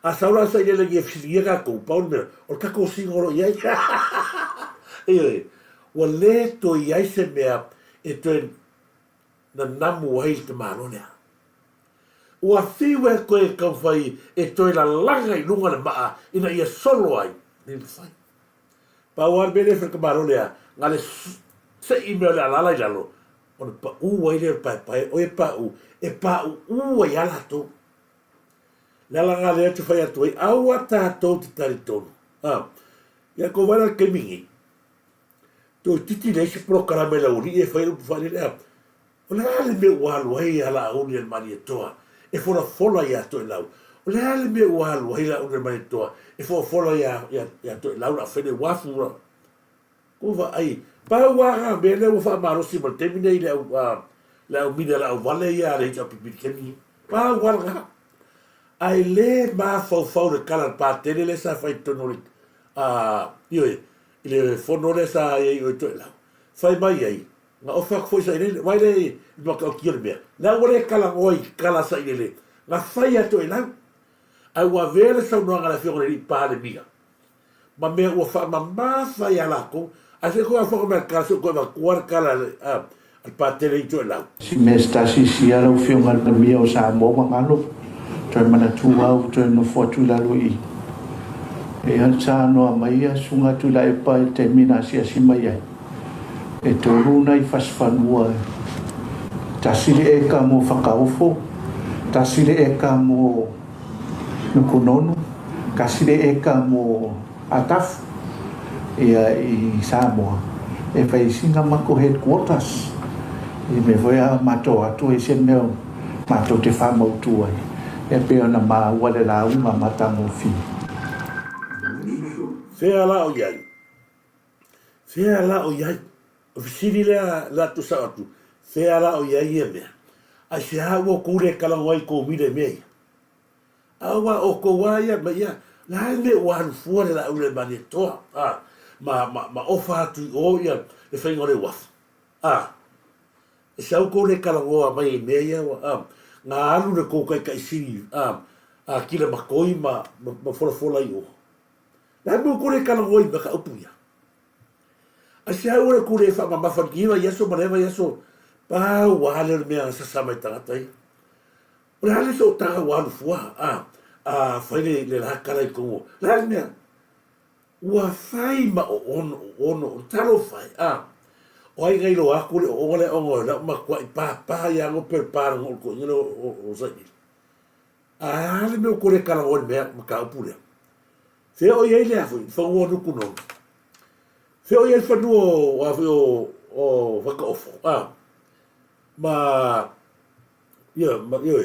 a saura sa ile le fiega ko pauna o ka ko singoro ia e o le to ia se mea e to na namu ai te marone o a fiwe ko e ka fai e to la langa I lunga na maa ina ia solo ai ni fai pa o bene fe ka marone ngale se email la la la lo o pa u ai le pa o e pa u ai ala to la nga le tu fai atu au ata to te tari tonu ya ko vara ke mingi to titi le se pro caramela uri e fai fai le o le me walu ai ala uni el mari toa e fora fola ya to lau o le me walu ai la uni el mari toa e fora fola ya to lau la fene wafu ko va ai pa wa be le fa maro si mo termine le la mina la vale ya le japi pikeni pa wa ai le ma fau de kala pa tele le sa fai tonori io ile fono le sa io to la fai mai ai na ofa foi sa ile vai le ma ka kirbe la ore kala oi kala sa ile la fai to la ai wa vere sa no ngala fiore di pa de mia ma me o fa ma fai ala ko a se ko fa me caso ko va kuar kala al pa tele to la si me sta si sia lo fiore al mio sa mo ngalo toi mana tua toi no fotu la lui e ansa no mai sunga tu la e pa te mina sia si mai e to runa I fasfanua tasile e ka mo whakaofo tasile e ka mo nukunono kasile e ka mo ataf I Samoa e fai singa mako headquarters I me voia mato atu e se meu mato te whamau tuai e pe ona ma wale la uma mata mo fi fea la o yai o fisiri la tu sa tu fea la o yai e mea a se hawa kure kala wai ko mire mea awa o ko waya ma ia la me wan fuare la ule mani toa ma ofa tu o ia e fai ngore waf e se au kure kala wa mai mea nga alu ne ko kai kai siri kila makoi ma fola I o la mo ko le kala ngoi ba ka upuya a se au le ko le fa ma fa kiwa yeso ma leva yeso pa wale me sa sa mai ta tai o la le so ta wa lu fua fa le la kala ko la me wa fai ma ono talo fai o ai gai lo aku le o le o la ma kwa pa ya no per par no ko no o sai le me ko le kala o me ma ka pule se o ye le afu fo o no kuno se o ye fa no o o va ko ma yo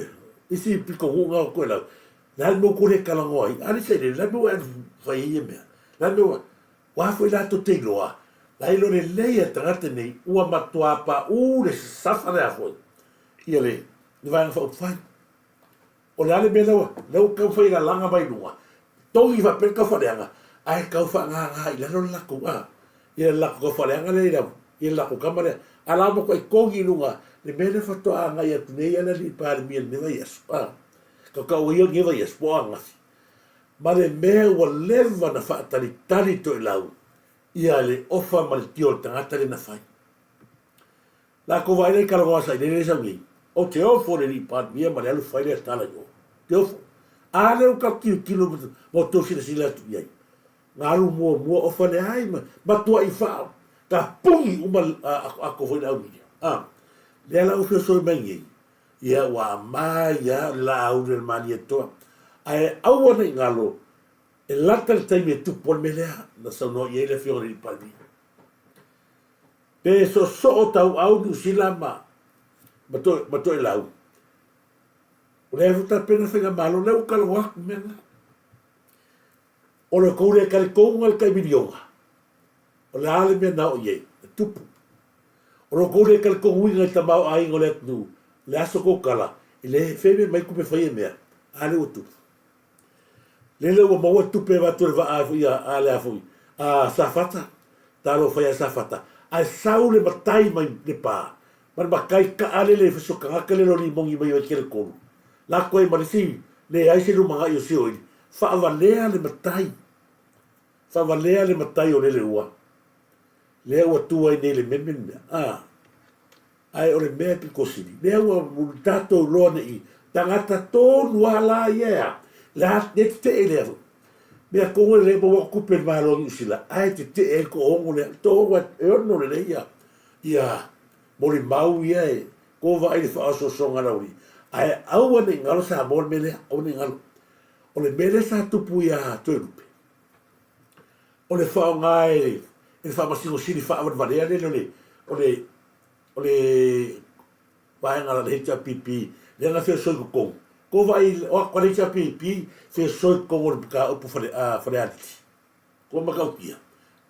isi piko nga ko la me ko le kala o ai se le la me fa ye me la me wa fo la to te loa la ilo le leia tangata nei ua matua pa le safa le afoi ia le vai fa fai o le ale me lau kau fai la langa mai nua tongi fa per ka fa leanga ai kau fa nga ila lo la ko ia la ko fa leanga le ia la ko kamare ala mo ko kongi lunga le mele fa to nga ia nei ala li pa mi ne vai es ka o ia ngi vai es po anga ma le me o leva na fa tali to lau ia le ofa maltio tangata le na fai la ko vai le kala wasa le sa ngi o te ofo le pa mia ma le fai le tala yo te ofo ale o ka kilo mo to sila tu ia ngalu mo ofa le ai ma to I fa ta pungi uma a ko foi au le la o so mengi ia wa ma ia la au le manieto ai au ne ngalo e lata le taimi e tupu me lea na sauno i ele fiore i palmi. Pe so o tau au nu sila ma to e lau. O le afuta pena whenga malo leu kalawak menga. O le koure kalikonga le kaibirionga. O le ale mea nao iei, tupu. O le koure kalikonga winga i tamau a ingo le atnu, le aso kokala, i le feme mai kupe whaia mea, ale o tupu. Lele ua maua tupe watu le waa afu ia ale afu a safata talo faya safata ai sau le matai mai le pa man makai ka ale le fiso ka ka le lori mongi mai o kele kolu la koe marisi le ai se lu manga yo se oi fa valea le matai o le ua le ua tua i le memen ai o le mea pikosini le ua multato lone i tangata tonu ala ia la net te elevo me ko le bo ku per malo usila ai te el ko ongo le to wa no le ia mori mau ia ko va ile fa so so ngala uri ai au ne ngalo sa bol mele o ne ngalo o le mele sa tu puia to rupe o le fa ngai e fa ma singo sini fa va le o le va ngala le cha pipi le na fe so ko vai o ko le cha pipi fe so ko o ka o fale fale ati ko ma ka pia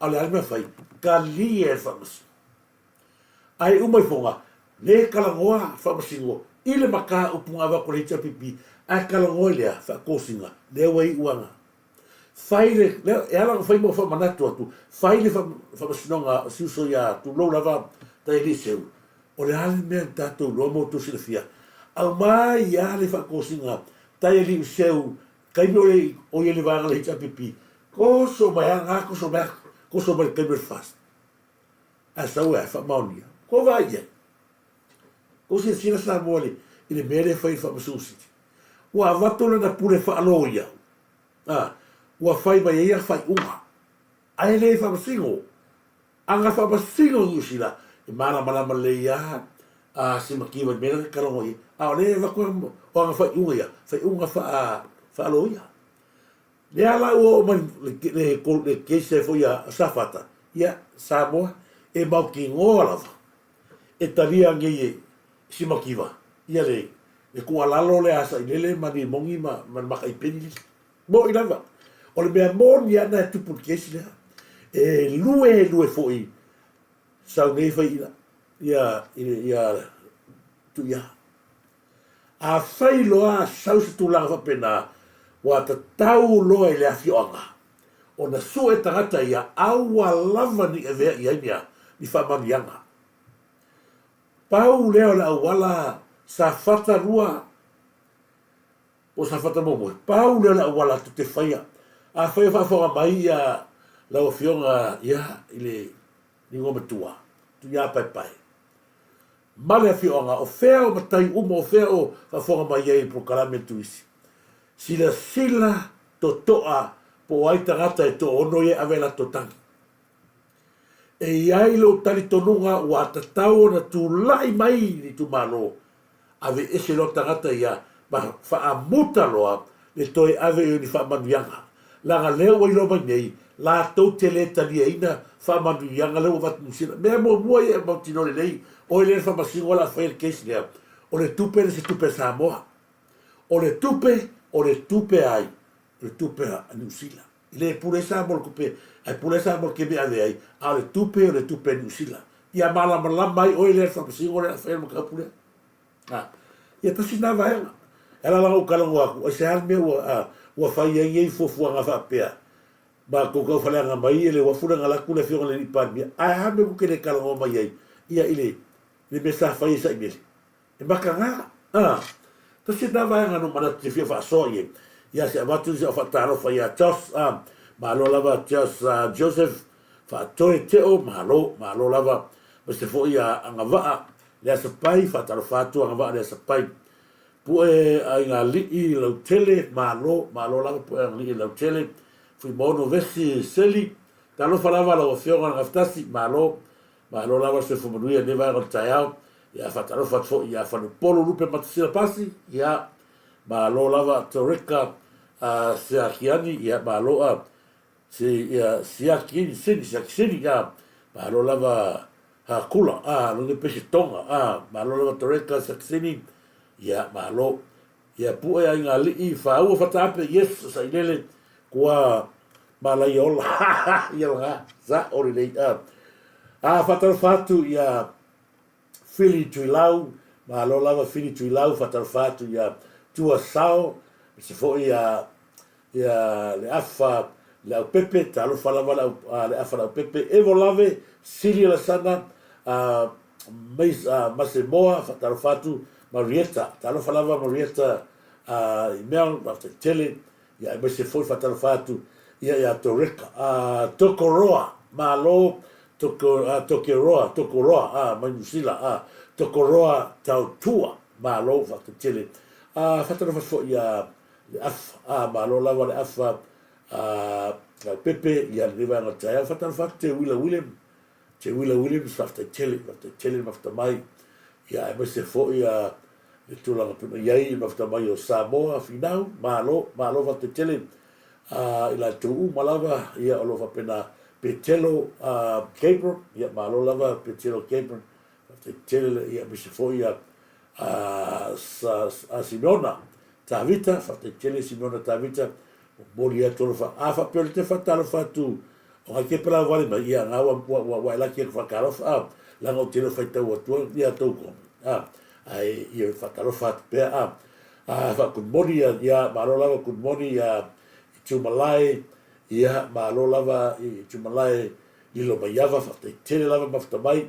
ale alme fai ka li e famas ai o mai fonga le kala ngoa famasingo ile maka o punga va ko le cha pipi a kala ngoa le fa ko singa le wai uanga fai le e ala fai mo fa manato tu fai le famasinonga si so ya tu lo lava dai li seu o le alme tato lo mo tu silfia au mai ia le whakosinga, tai li seu, kai me o le vanga le hita pipi, ko so mai anga, ko so mai kai me fast. A sau e, whamaunia, ko vai ia. Ko si sina sa mole, i le mere whai whamasusit. Ua watona na pure whaalo ia. Ua whai mai ia whai unga. Ai le whamasingo. Anga whamasingo usila, i mana le ia, se makiwa mera karongo i. A le va ko o nga fa unga fa alo ia. Le ala o man le ke se fo ia safata. Ia Samoa e mau ki ngola. E taria ngi si makiwa. Ia le ko ala lo le asa i le mani mongi man makai peni. Mo i lava. O le mea mon ia na tupu kesi le. E lue fo i. Sau nei fa ia tu ia. A fai loa sau se tu langa pena wa ta tau loa i le afioanga. O na su e tangata ia aua lava ni e vea ia nia ni whamanianga. Pau leo le awala sa fata rua o sa fata momo. Pau leo le awala tu te whaia. A whaia whafonga mai ia lau fionga ia i le ni ngoma tua. Tu ia pai pai. Male a fionga o fea o matai uma o fea o whafonga mai ei prokarame tuisi. Sila to toa po ai tangata e to ono e avela to tangi. E iai lo tali tonunga wa tatau na tu lai mai ni tu malo. Ave ese lo tangata ia ma whaamuta loa le toi ave e ni whaamanuianga. Langa leo wai lo mai nei la tau te le tali e ina whaamanuianga leo watu musina. Mea mua e mautinore nei o le whamasingo la whaile keisi lea. O le tupe le se tupe Samoa. O le tupe ai. Le tupe a New Zealand. Le pure Samoa kupe. Ai pure Samoa ke me ave ai. A le tupe New Zealand. Ia malama mai o le whamasingo le whaile makapure. Ia tasi na vaenga. Ela langa o kalango aku. O se halme ua whai ei fofuanga whapea. Ma kokau whaleanga mai ele wafuranga laku le fionga le nipani. Ai hame kuke le kalango mai ei. Ia ile. Le mesa whai sa imele. E maka ngā. Tasi na vaenga no mana te fia whaasoa ie. Ia se amatu se o whataro whai a Charles. Mahalo lava Charles Joseph. Whaatoe teo mahalo lava. Ma se fo ia angawaa. Lea sapai, whataro whātua angawaa lea sapai. Pue ai ngā lii lau tele, malo lava pue ai ngā lii lau tele. Fui mono vesi seli. Talo whalawa lau whionga ngā whtasi, malo lava se fumanuia newa ngā tai au. Ia whataro whatfo, ia whanu polo lupe matasira pasi. Ia malo lava toreka Siakiani ia maloa siakiani sini ia malo lava kula lungi pesi tonga malo lava toreka saksini ia malo ia pu ia ngali I fau fatape yes sa ilele kua malaiola ia nga za orilei fatal fatu ia fili tuilau malo lava fili tuilau fatal fatu ia tua sao se fo ia le afa le au pepe talo falava le afa le pepe evo lave sili la sana mais masemoa fatal fatu Marietta talo falava Marietta email after tele ia me se foi fatal fatu ia toreka tokoroa malo tokoroa manusila tokoroa tautua malo after tele fatal fatu ia le afa malo lava le afa pepe ia le vanga taia fatal fatu te William after tele after mai ia me se foi ia le tulanga puna iai mafta mai o Samoa finau malo va te tele ila tu malava ia o lova pena petelo Cameron ia malo lava petelo Cameron te tele ia me se foi ia Simona Tavita fa te tele Simona Tavita molia tolo fa fa per te fatalo fatu o ke pela vale mai ia nga wa la ke fa karofa la no tele fa te wa tu ia to ko ai ia fatalo fat pe fa good morning ia malo lava good morning ia tumalai ia malo lava I tumalai I lo maiava fa te tele lava mafta mai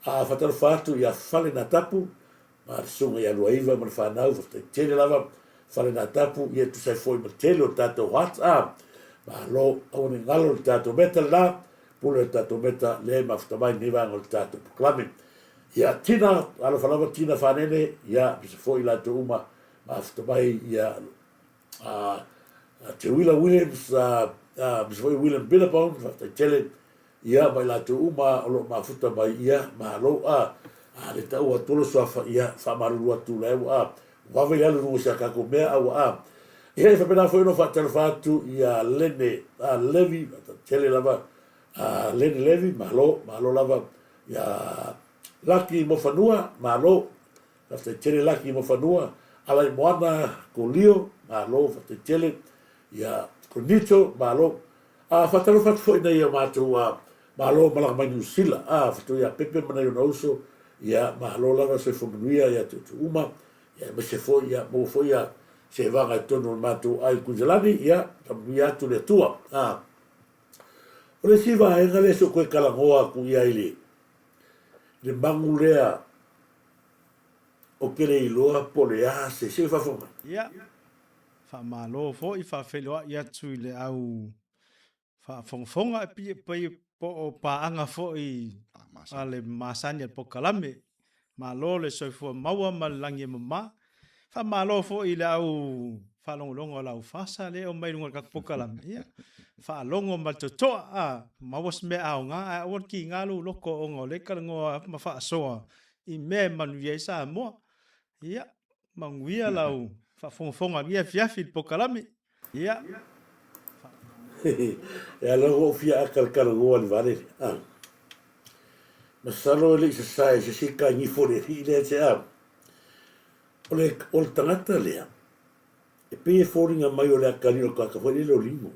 fatalo fatu ia fale na tapu ma sunga ia loiva ma fa nau fa te tele lava fale na tapu ia tu sai foi ma tele o tato what malo o ni ngalo tato meta la pule tato meta le mafta mai ni va ngol tato proclaiming ia tina alo falava tina fanene ia se foi la to uma after mai ia te Williams se foi William Billabong after tele ia mai la to uma lo mafuta mai ia malo le tau atolo soafa ia fa maru atu le wa vele lu sa ka ko mea ia fa pena foi no fa telefatu ia lene levi tele lava lene levi malo lava ia laki mo fanua malo fa tele laki mo fanua ala moana ko lio malo fa tele ia konito malo fa tele fa foi na ia matu malo mala mai sila fa tu ia pepe mana no uso ia malo lava se fomuia ia tu uma ia me se foi ia mo foi ia se vanga tono matu ai kuzelani ia ia tu le tua o le siva e ngale so ko kalangoa ku ia ile le mangulea o kere iloa polea se fa foma ia fa malo fo I fa felo ia tu le au fa fonga pi po o paanga fo I ale masanya po kalame malo le so fo maua malangi mama fa malo fo I le au fa longo la fasa le o mai lunga ka po kalame ia fa longo mal to mawas me au nga o ki ngalu loko o ngole kalango ma fa soa I me manu ye sa mo ia manguia lau fa fonga ia fiafi po kalame ia e lo fia akal go al vale ma salo le sai se ka ni fo le ile se o le tangata lea e pe foringa mai o le akali o ka fo le lo limo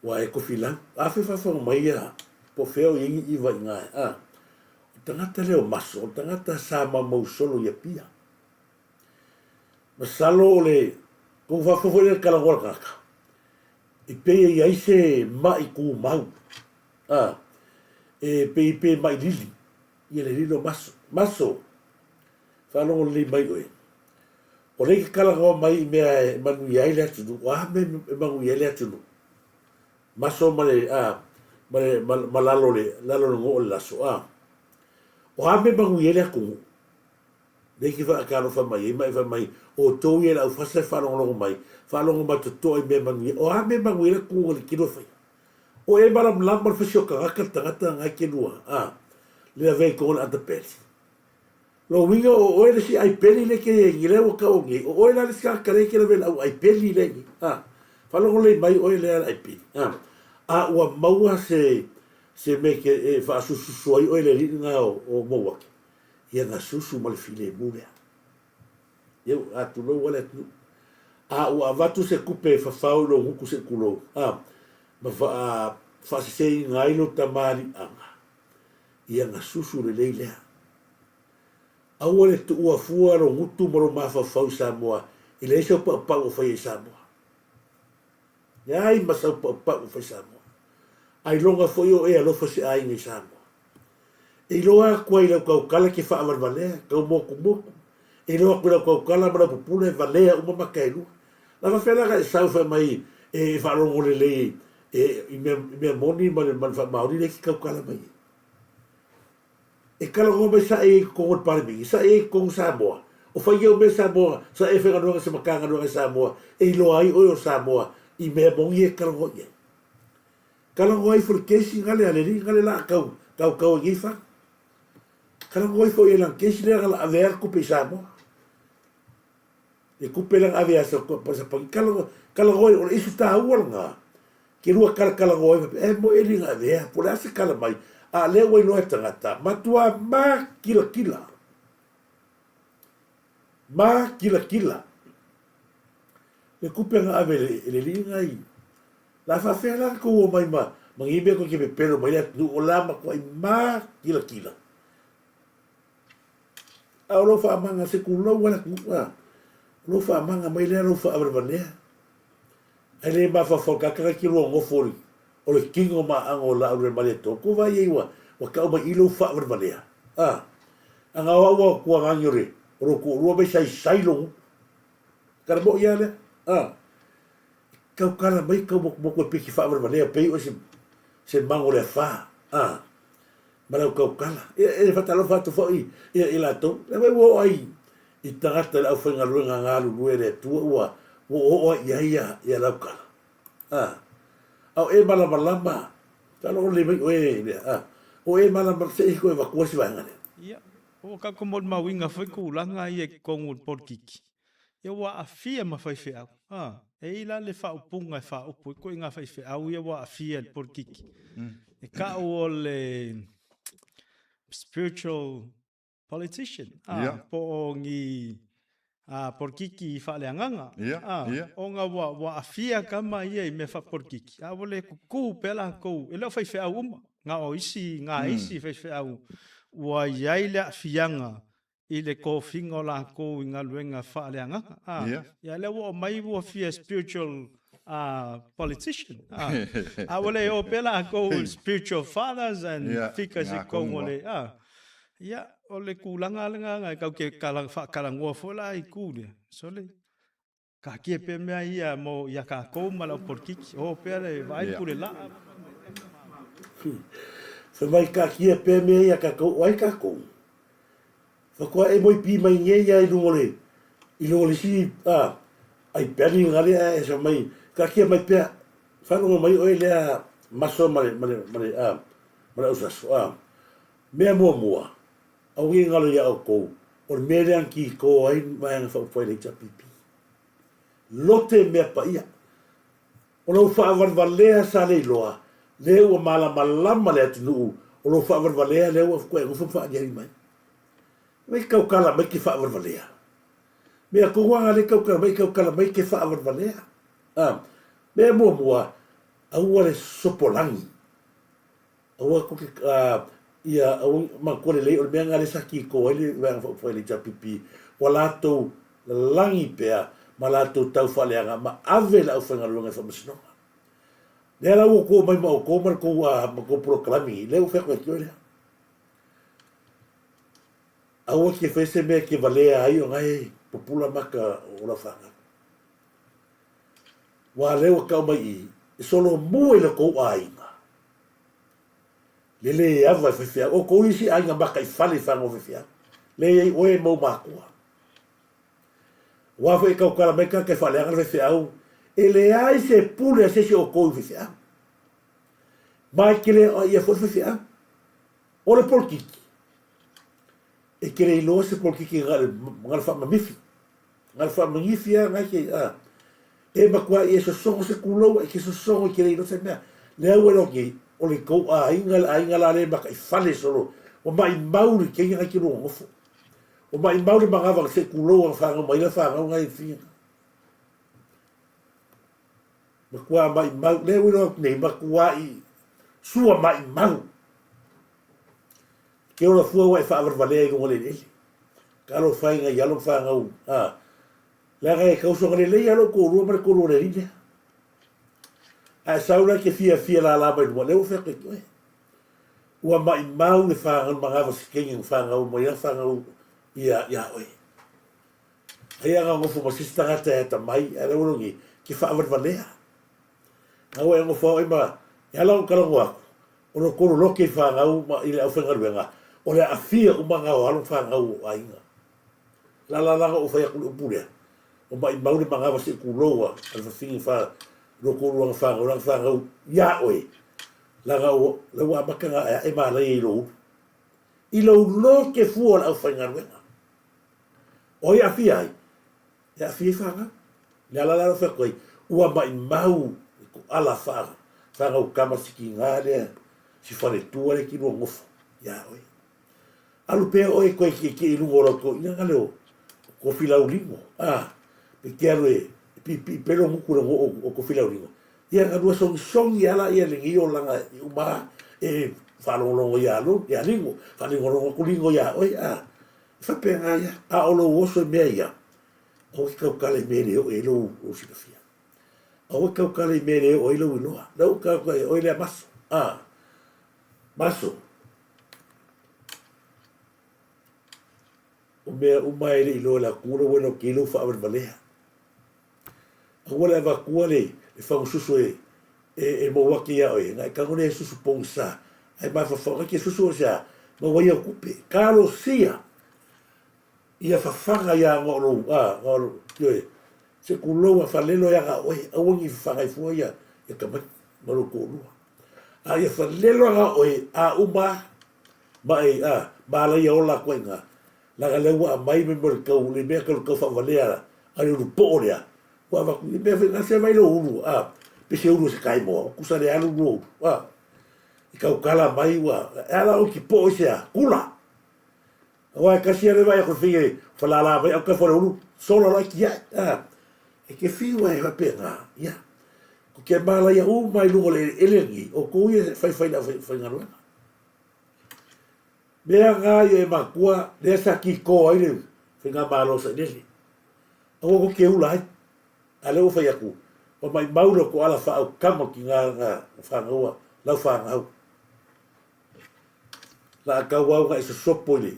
wa e ko fila afi fa fo mai po feo I va nga tangata leo maso tangata sa ma mo solo ia pia ma salo le ko fa fo le kala ngol ka I pe ia se mai ku mau e pe mai lili ia le lilo maso fa lo le mai o le kala ngol mai me manu ia ile tu wa me manu ia ile tu maso male malalo lalo ngol la so o ha me manu ia ile ku le ki fa ka no fa mai o to ia la fa se fa lo mai fa lo mai to I me manu o ha me manu ia ku le ki no fa o e bara mlambar fa sio ka tangata nga ke lua le ave ko la de pes Lo winga o ele si ai peli le ke ngile o ka o ngi. O ele ska kare ke le ai peli le ngi. Falo le mai o ele ai peli. Ua maua se me ke fa susu soi o ele ringa o maua. Ia nga susu ma le file mule. Ia atu lo wala tu. Ua vatu se kupe fa fau lo huku se kulo. Ma fa se ngai lo tamari anga. Ia nga susu le leilea. Awale tu ua fua ro ngutu moro mafa fau Samoa. Ile isa pa o fai Samoa. Ai masa pa o fai Samoa. Ai longa foi o e alofa se ai ni Samoa. E loa kwa ila kau kala ke fa amarvalea, kau moku moku. E loa kwa kau kala mara pupule valea uma makailu. Lava fela ka sau fa mai e fa longo le le e me moni man fa mauri le ki kau kala mai. E kala ngombe sa e kongot parimi, sa e kong Samoa. O fai eu me Samoa, sa e whenga nunga se makanga nunga Samoa. E lo ai o Samoa, i mea mongi e kala ngoi. Kala ngoi for kesi ngale aleri, ngale la kau e gifa. Kala ngoi fo e lang kesi le ngala avea kupe Samoa. E kupe lang avea sa pagi kala ngoi, o isu ta ua nga. Ke rua kala ngoi, e mo e linga avea, pole ase kala mai. A le wai noe tangata, matua ma kila. Ma kila. Le kupe nga ave le linga i. La fa fela ko o mai ma, mangibe ko ke me pero mai atu o lama ko ai ma kila. A lo fa manga se kulo wala kuwa. Lo fa manga mai le lo fa abrvanea. Ai le ma fa foka ka ki lo ngofori. O le kingo ma ango la ure male toko vai e wa ka ma ilo fa verbalea anga wa ko ngangore ro ko ro be sai lo kar mo ya le ka kala mai ka mo ko pe ki fa verbalea pe o se mango le fa mara ka kala e fa talo fa to foi e la to le wo ai i tagata la fa ngalu ngalu le tu wa o ya la kala au e malama talo le mai o e malama se ko va ko si vanga ia o ka ko mod mawinga foi ku langa ia kongu podkiki ia wa afia ma fai fe e ila le fa upunga fa upu ko inga fai fe au ia wa afia podkiki e ka o le spiritual politician po ngi porkiki fa le nganga o nga wa afia kama ia me fa porkiki a vole ku pela ko ele fa fe au nga o isi fa fe au wa yaila fianga ile ko fingo la ko nga luenga fa le nganga ya le wo mai wo fia spiritual politician a vole o pela ko spiritual fathers and figures ko vole ia o le kulanga nga kau ke kala ngua fola i kule so le ka kia pe mea ia mo ia ka kou mala porkiki o pere vai kule la se mai ka kia pe mea ia ka kou wai ka kou fa kua e moi pi mai nge ia i lungole si ai peri ngale e sa mai ka kia mai pe fa no mai o lea maso mare usaso mea mua au i ngalo ia o kou, o mele anki ko ai mai anga whau le pipi. Lote mea pa ia. O lau whaawarwalea sa le loa, leo o malama le atu nuu, o lau whaawarwalea leo a koe ufa whaangeri mai. Mei kau kala mai ke whaawarwalea. Mea kouanga le kau kala mai ke whaawarwalea. Mea mua, aua le sopolangi. Aua koke, ia au ma ko le o me ngale saki ko ele va foi le pipi wala to langi pea malato tau fale nga ma ave la fa nga longa fa mesno le la ko mai ma ko mar ko proclami le o fa ko le au ke fese me ke vale ai o ngai popula maka o la fa wa le o ka mai solo mo le ko ai le ava fe o ko isi ainga maka I fale fango fe le o e mo makua wa fe ka kala meka ke fale anga fe au ele ai se pule se o ko fe mai que le ia fo fe o le porkiki e kere i loa se pol kiki ngal wha mamifi. Ngal wha mangifi a ngai ke e makua i e so songo se kulau e ke so songo i kere i loa se mea. Lea ue lo ki o le kou a inga la le maka i fale solo. O mai mauri ke inga ki runga ngofo. O mai mauri mangawa se kulau ang whanga maila whanga ngai whia. Makua mai mau, lea ue lo nei makua i sua mai mau. Ke ora fua wa fa aver valea i ngole ele. Kalo fai nga yalo fa nga u. La ga ka uso ngale le yalo ko ru mar ko ru le rinja. A saula ke fia la ba no le o fe ke. Ua mai mau le fa nga ma ga skengi fa nga u mo ya fa nga u ya oi. Ai nga ngo fu mo sista ta mai era uno ki fa aver valea. Nga o ngo fo ima ya la ka lo wa. Ono ko lo ke fa nga u ma ile o fe nga o le afia o manga o alo whanga o ainga. La o whai akulu upure. O mai maure manga wa se kuroa, al whawhingi wha roko ruanga whanga o rang whanga o ia oe. Langa o lewa makanga e maa lei i lou. I lou lo ke fua la au whainga ruenga. O i afia ai. E afia whanga. Le ala la whakoi. Ua mai mau ko ala whanga. Whanga o kamasiki ngā lea. Si whare tua le ki rua ngofo. Ia oe. Alu pe oi koe ki lungo ro ko ina leo ko filau lingo pe kero pi pelo muku o ko filau lingo ia ga dua song ia la ia lingi o langa uma e falo longo ia lo ia lingo falo longo ko lingo ia oi fa pe nga ia o lo oso me ia o ka kale me le o elo o sikafia o ka kale me le o elo no lo ka o ile maso maso o mea umai le ilo la kura weno ke ilo wha awer malea. A wale awa kua le whang susu e mo waki ia oe. Ngai kangone e susu pong sa. Ai mai whawhanga ki susu o sa. Ma wai au kupe. Kalo sia. Ia whawhanga ia ngoro. Ngoro. Kioe. Se kulou a whalelo ia nga oe. Awangi whawhanga i fua ia. Ia kamai. Maro kōrua. Ia whalelo nga oe. A uma. Mai. Mala ia ola koe nga. La lewa mai me mo kau le me kau fa valea ai ru poria wa va ni me na se mai lo uru pe se uru se kai mo ku sa le alu ru i kau kala mai wa ala o ki po se kula wa ka si le vai ko fi fa la vai o ka fo uru solo la ki e ke fi wa va pe ya ko ke mala ya u mai lu le elengi o ku ye fa na fa ngaro mea ngā e makua, lea sa ki ko ai leu, whenga mālo sa neli. Awa ko ke ulai, a leo whai aku, o mai maura ko ala wha au kama ki ngā whangaua, lau whangau. La kau au ngā isa sopo ili,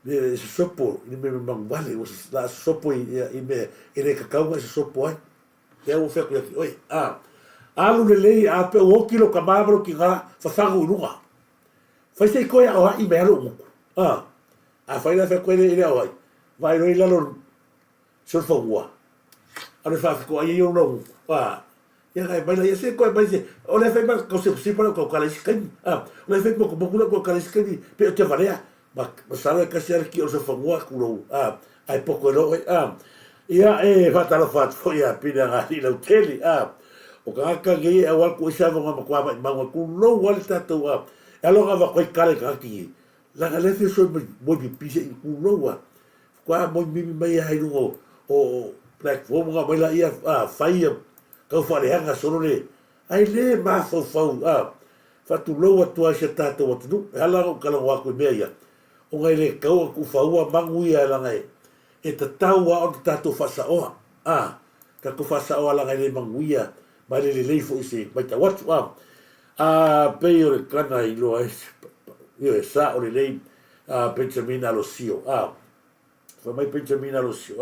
me isa sopo, ini me mangwale, la sopo i me, ere kakau ngā isa sopo ai. Lea ua wheku yaki, oi, alu le lei, a pe o kilo ka māmaro ki ngā whawhangu ununga. Fai sei koe au hai me alo muku. Fai la fai koe le au hai. Vai roi lalo surfa ua. Ane whaafi koe ai au nau muku. Ia kai mai la ia se koe mai se. O le fai ma kau se kusipara kau kala isikani. O le fai moku mokuna kau kala isikani. Pe o te varea. Ma sara kasi ara ki o surfa ua kurou. Ai poko e loe. Ia e whatara what foi a pina ngā rinau teli. O ka aka ngei e waku isa wanga makua mai maunga kurou wale tatou alo nga va koe kare kaki la galefe so mo bi pise i kuloa kwa mo mi mai ai no o platform nga mai la ia fai ka fa le hanga solo le ai le ma fo fa tu lo tu a seta to tu ala ka lo wa ko meia o ngai le ka ku fa ua mangu ia la ngai e ta tau o ta to fa sa o ka ku fa sa o la ngai le mangu ia mai le fo ise mai ta wat pei o le kana i loa io e sa o le lei Benjamin Alosio fa mai Benjamin Alosio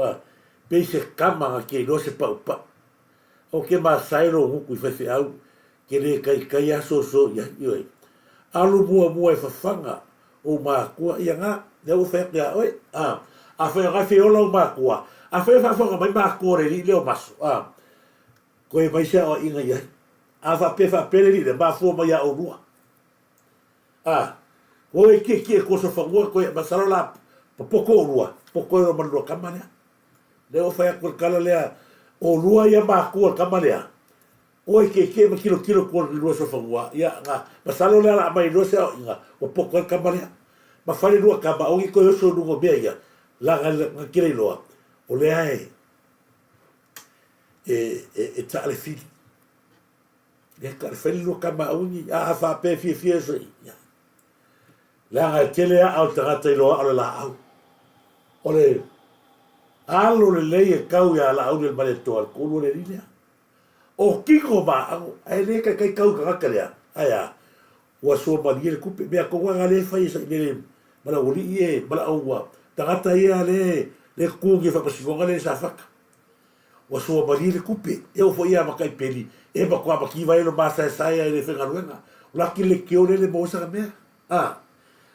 pei se kama ke no se pa o ke ma sairo huku i fese au ke le kai aso ia io alu mua e fafanga o ma kua ia nga ne o fe ya oi a fe ga fe o lo ma kua a fe fa mai ma kore li leo maso ko e mai se o inga ia a fa pele li ba fo ma ya o lua o e ke ko so fa ko e masala poko rua poko ro man ro kamane le o fa ko kala le o rua ia ma ko kamane o ke ma kilo ko ro so fa wa ya nga pasalo le la mai ro se nga o poko kamane ma fa le rua kama o ko yo so no be ya la nga kile loa o le ai e ta le fi le ka fa le rua kama o ni a fa pe fi so ya la nga tele a o ta ta lo a la au ole alo le lei kau ya la au le male to al kulu le lia o kiko ba ai le ka kai kau ka ka ya aya wa so ba le kupe be ko wa le fa isa le mala uli e mala au wa ta ia le ku ki fa pa si le sa fa wa so ba le kupe e o fo ia ma kai peli e ba ko ba ki vai lo ba sa le fe garuenga la ki le ki o le mo sa me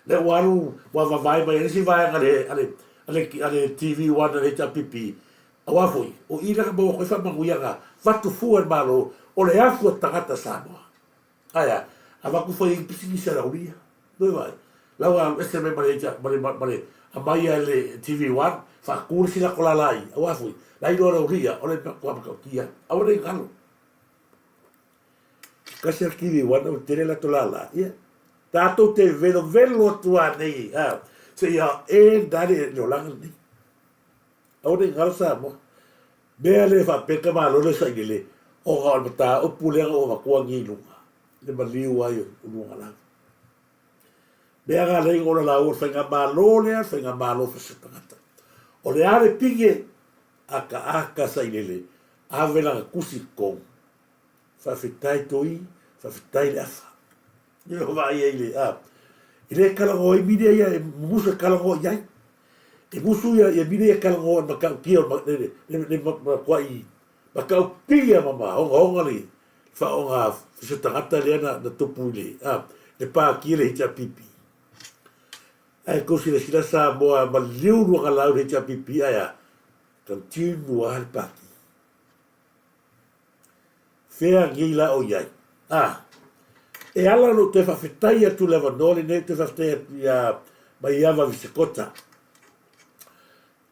le waru wa vai ba si vai ale TV wana le pipi awa foi o ira mo ko fa manguianga fatu fu el malo o le afu tangata Samoa aya ava ku foi pisi sera uria do vai la wa este me mare amaya le TV wan fa kursi la kola lai awa foi la iro uria o le ko ko kia awa le galo kasi TV wan o tele la tolala ia tato te velo tua nei se ia e dare lo lang ni au de ngalsa mo be le fa pe ka malo le sa gele o ga ta o pule o va ko ngi lu le bali wa yo lu ngala be ga le ngolo la o fa nga malo fa se tangata o le ale pinge aka sa gele ave la kusi ko fa fitai toi fa fitai la fa yo va ile ile kala go media ya musa kala go ya e musu ya media kala go ma ka pio le ma kwai ma ka pia mama o ngali fa o nga se tangata le na tupu le le pa ki le cha pipi ai ko si le sila sa mo ma liu no kala le cha pipi ya continua al pa fea gila o ya e ala no te whawhetai atu lewa nore ne te whawhetai ia mai awa visekota.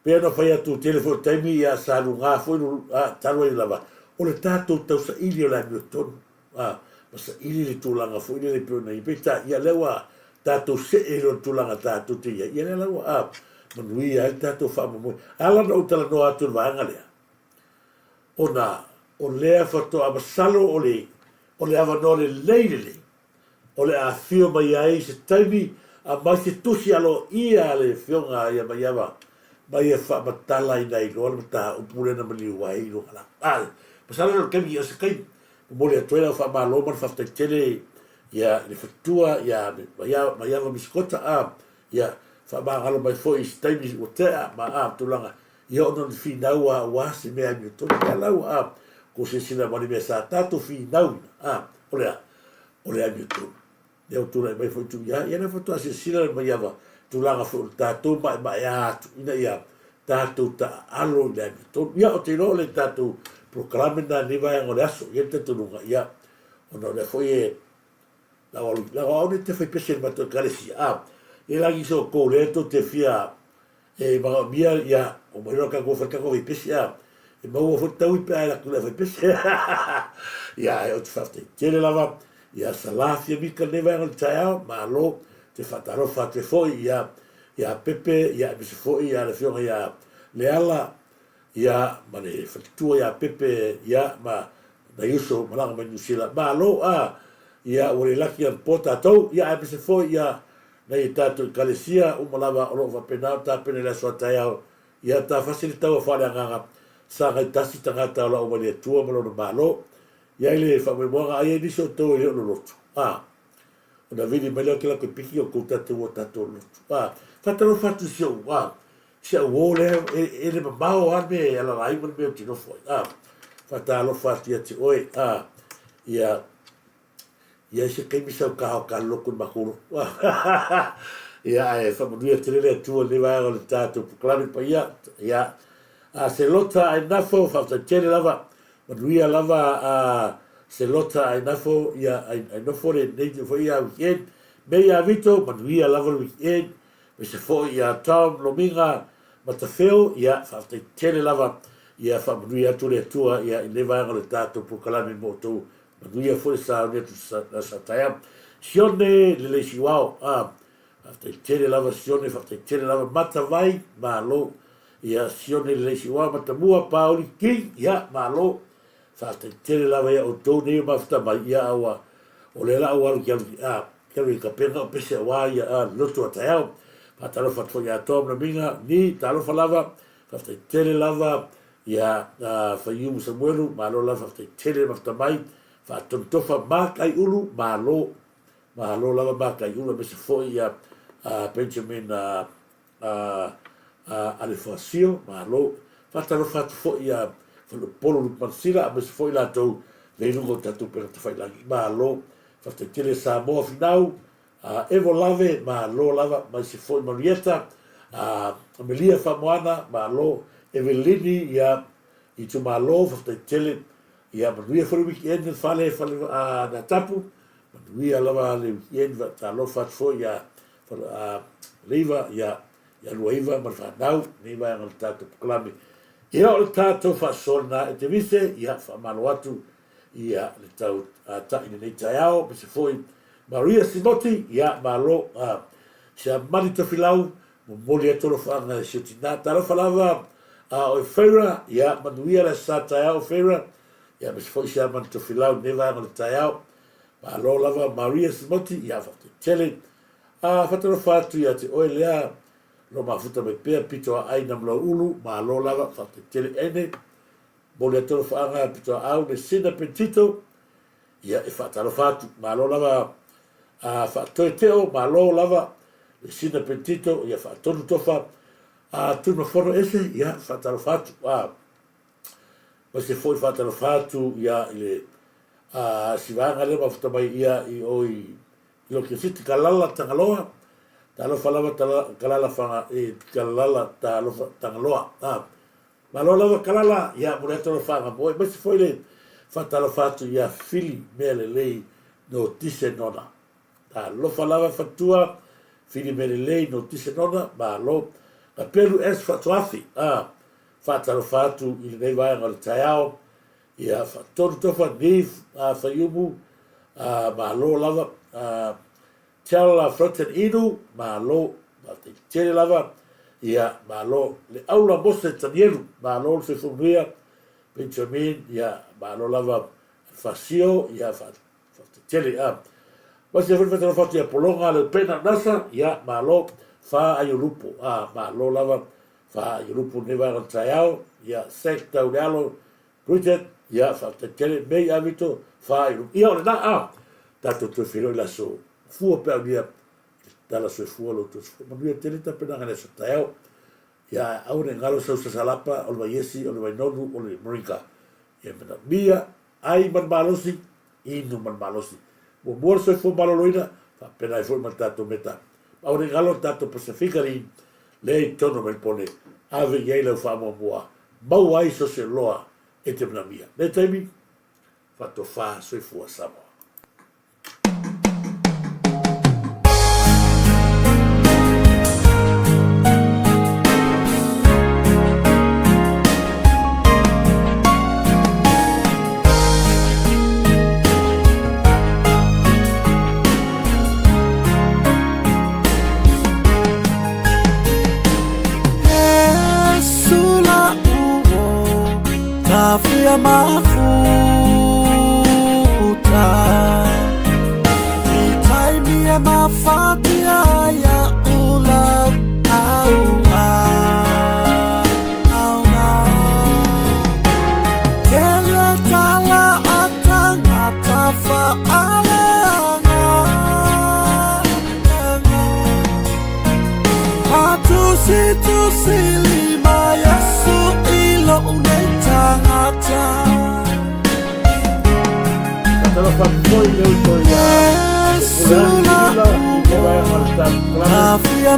Pea no whai atu telefon taimi ia saru ngā whoinu tarua i lawa. O le tātou tau sa ili o la mio tonu. Ma sa ili le tūlanga whoinu le pio nei. Peta ia lewa tātou se e lo tūlanga tātou te ia. Ia lewa manui ia tātou whamamoi. Ala no utala no atu na waanga lea. O lea whatoa masalo o le awa no le leilele. O le a fio mai ai se taimi a mai se tusi alo ia le fionga ia mai awa mai e wha matala i nei loa le mata o pule na mali wai lo ala pasala no kemi o se kai mo le atoela o wha malo man whaftai tele ia le whatua ia mai awa miskota ia wha maangalo mai fo i se taimi o tea ma tulanga ia ono le whinau a wasi mea mi o tonu ia lau ko se sina mani mea sa tato whinau o le ami o tonu e o tūra mai foi tu ia na foto ase sila mai ava tūlanga fo tātou mai atu ina ia tātou ta alo le ami tonu ia o te lo le tātou proclame na ni vai ngore aso ia te tununga ia ono le foi la o te foi pese ma to kalesi e la giso ko le to te fia e ba mia ia o mai ro ka go fa ka go pese e ma o fo tau pe la ku le foi pese ia o te fate tele lava ia salafia mika neva ngal taya malo te fataro fate foi ia pepe ia bise foi ia le fionga ia le ala ia mane fatua ia pepe ia ma na yuso malanga ma nusila malo ia o le laki an pota tau ia bise foi ia na itato kalesia o malava o va pena ta pena la so taya ia ta facilita o fale nganga sa ga tasi tangata o male tua malo ia le fa me moa ai ni so to le lo lotu ona vidi mele ke la ko piki o ko tatu o tatu lotu fatalo fatu sio se o le ele ba o arme ala ai mo me tino foi fatalo fatu ia ti oi ia se ke mi sa ka lo ko ma ko ia e fa mo dia tele tu le va o tatu claro pa ia se lota ai na fo fa tele lava Manuia lava se lota ai nafo ia ai no fore nei fo ia weekend me ia vito manuia lava weekend se fo ia tau lominga matafeo ia whaaftai tele lava ia whamanui atu le atua ia i levaanga le tātou pukalami mo tau manui a fo sa netu sa taia sione le leisi wao whaaftai tele lava sione whaaftai tele lava matawai malo ia sione le leisi wao matamua paoli king ia malo whaaftai tele lava ia o tau ne mafta mai ia awa o le la awalu kialu ka penga o pese wa ia lotu atayao patalo fatfo ia tom na minga ni talo falava fafte tele lava ia fayumu samuelu malo lava fafte tele mafta mai fa tontofa makai ulu malo lava makai ulu mese fo ia Benjamin Alefasio malo fatalo fatfo ia polo pansila mese fo ila to leilungo tatu per tafai langi malo fafte tele Samoa finau Evo lave ma lo lava ma se foi Marieta Amelia Famoana ma lo Evelini ia i tu ma lo fafte tele ia manuia for weekend fale na tapu manuia lava le weekend ta lo fat foi ia riva ia luaiva ma fa nau ni va ngal tatu klami ia o tatu fa sona e te vise ia fa maluatu ia le tau ta ina nei taiao se foi Maria Simoti ia malo sia malito filau mo moli atolo fanga sitina talo falava o feira ia manuia la sata o feira ia mes foi sia malito filau neva no taiao malo lava Maria Simoti ia fate tele fatelo fatu ia te oelea lo mafuta me pe pito ai na mlo ulu malo lava fate tele ene moli atolo fanga pito au de sina petito ia e fatelo fatu malo lava whaatoe teo, ma lo lava, le sina pentito, ia whaatonu tofa, tuna whono ese, ia whaatalo whatu, ma se foi whaatalo whatu, ia i le siwanga le mafuta mai ia i oi, i lo ki siti kalala tangaloa, ta lo whalawa kalala whanga, kalala ta lo tangaloa, ma lo lava kalala, ia mureto lo whanga, ma se foi le whaatalo whatu, ia fili mele lei no tise nona, ta lo falava fatua fili melelei no tise nona ma lo ka pelu es fatuafi fata lo fatu i nei vai ngal taiao ia fatonu tofa nif fayumu ma lo lava tela froten inu ma lo ma te tele lava ia ma lo le aula mose tanielu ma lo se fumbria Benjamin ia ma lo lava fasio ia fata tele ma se foi fatalo fatu ia polonga le pena nasa ia malo fa ai lupo malo lava fa ai lupo ne va taiao ia secta ualo project ia fa tele mei avito fa ai ia ole na tato tu filo la so fu per dia dalla sua fu lo tu ma lui tele ta pena ngale so taiao ia au ne ngalo so salapa o vai esi o vai nonu o le moringa ia mena mia ai man malosi inu man malosi o bolso foi baloloina fa pena foi matato meta au regalo tato pacifica ri lei tono me pone ave yela fa mo boa mau ai so se loa e te na mia le temi fatto fa so fu Samoa Afia mafuta Itaimia mafatia ya ula Kele tala atanga tafa alanga Matusi lima Yesu ilo uneta Talo foi eu tô já. Afia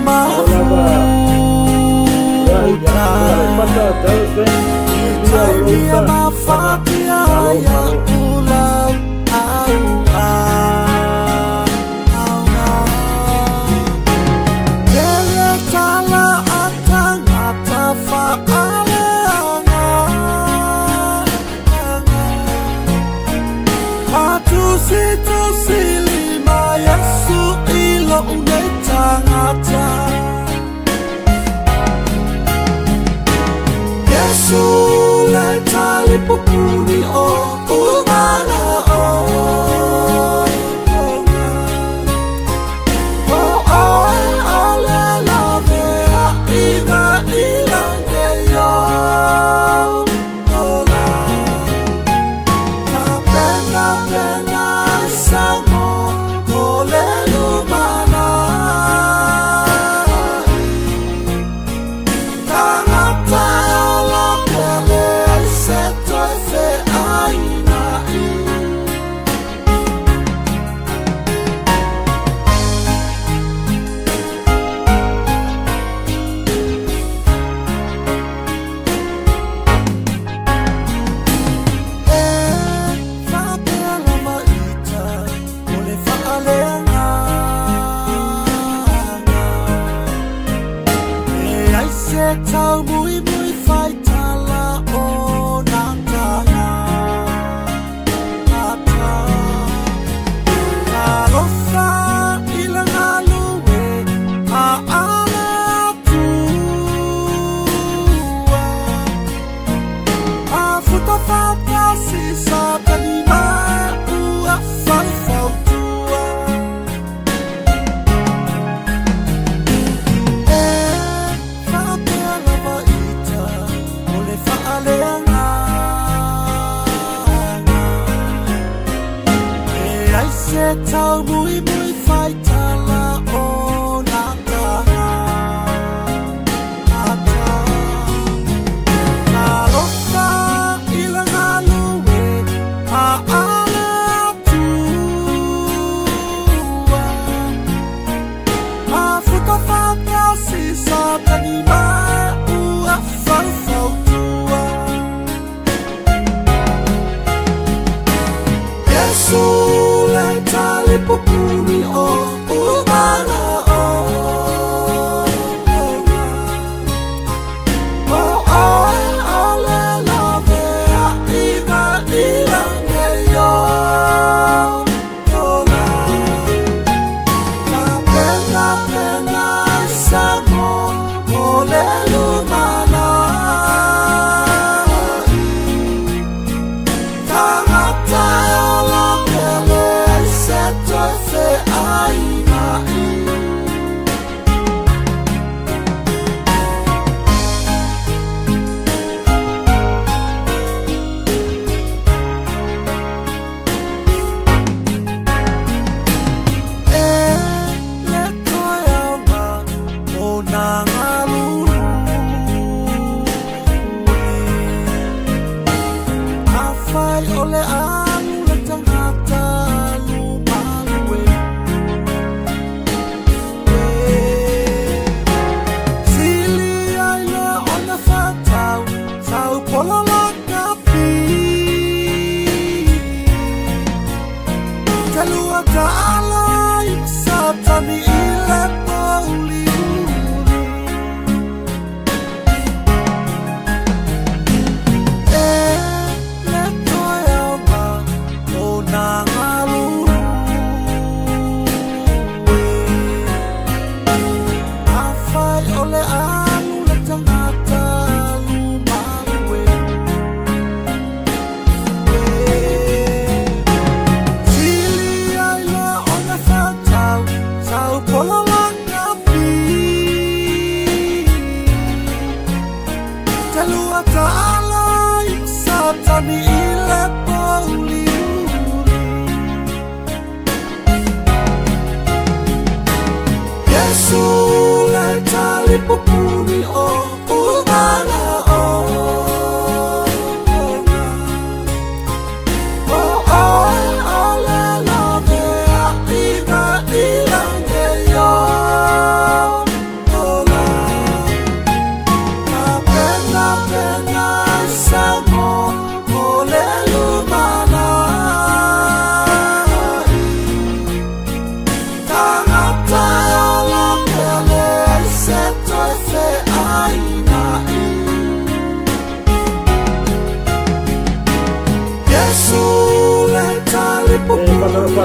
mafatia ya ula Kele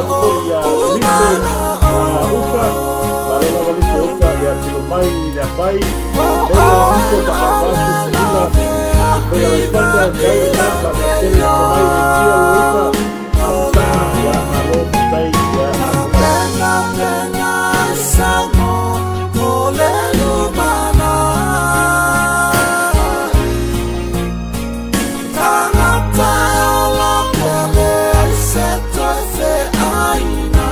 ko ya lite uka palela walite uka ya tilomai ya pai ela uko takabasu sila pela espalda dai napa de tele mai de tia uka hasta ya alo dai ya Samo ole lumana Tanata la pele seto se aina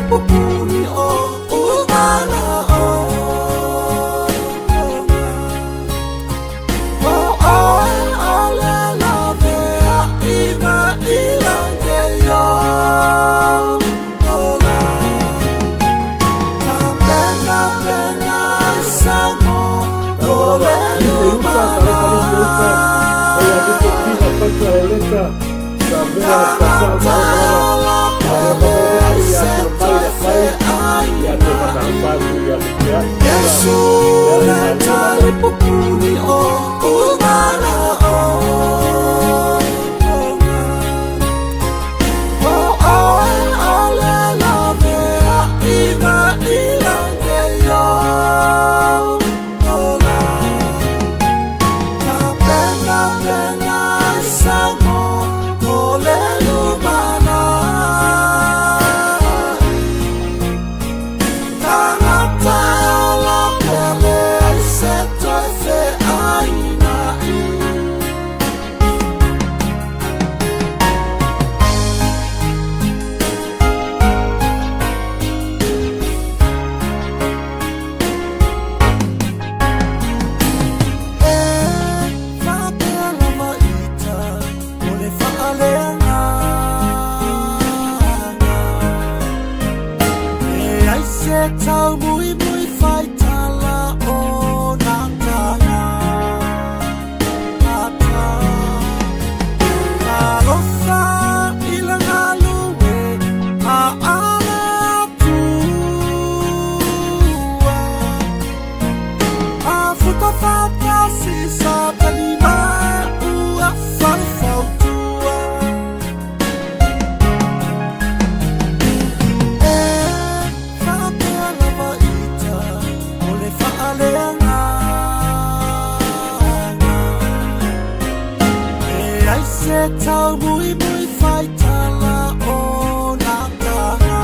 Pupuni o umana o ole love ina ilange yo ola pena pena samo ole lumana Pupuni o umana ole love ina ilange yo ola pena pena samo ole lumana tanata la pele seto se aina tau mui mui fai tala o natana ata alofa ilang aluwe a ala tua a futa fata si sa tanima u a fau tua tau mui mui fai tala o natana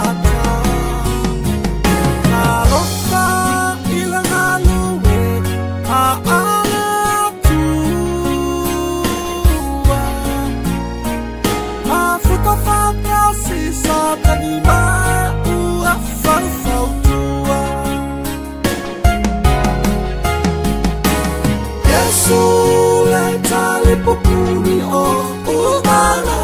ata alofa ilang aluwe a ala tua a futa fata si sa tanima u a fau tua Yesu Pupuni o umana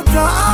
ta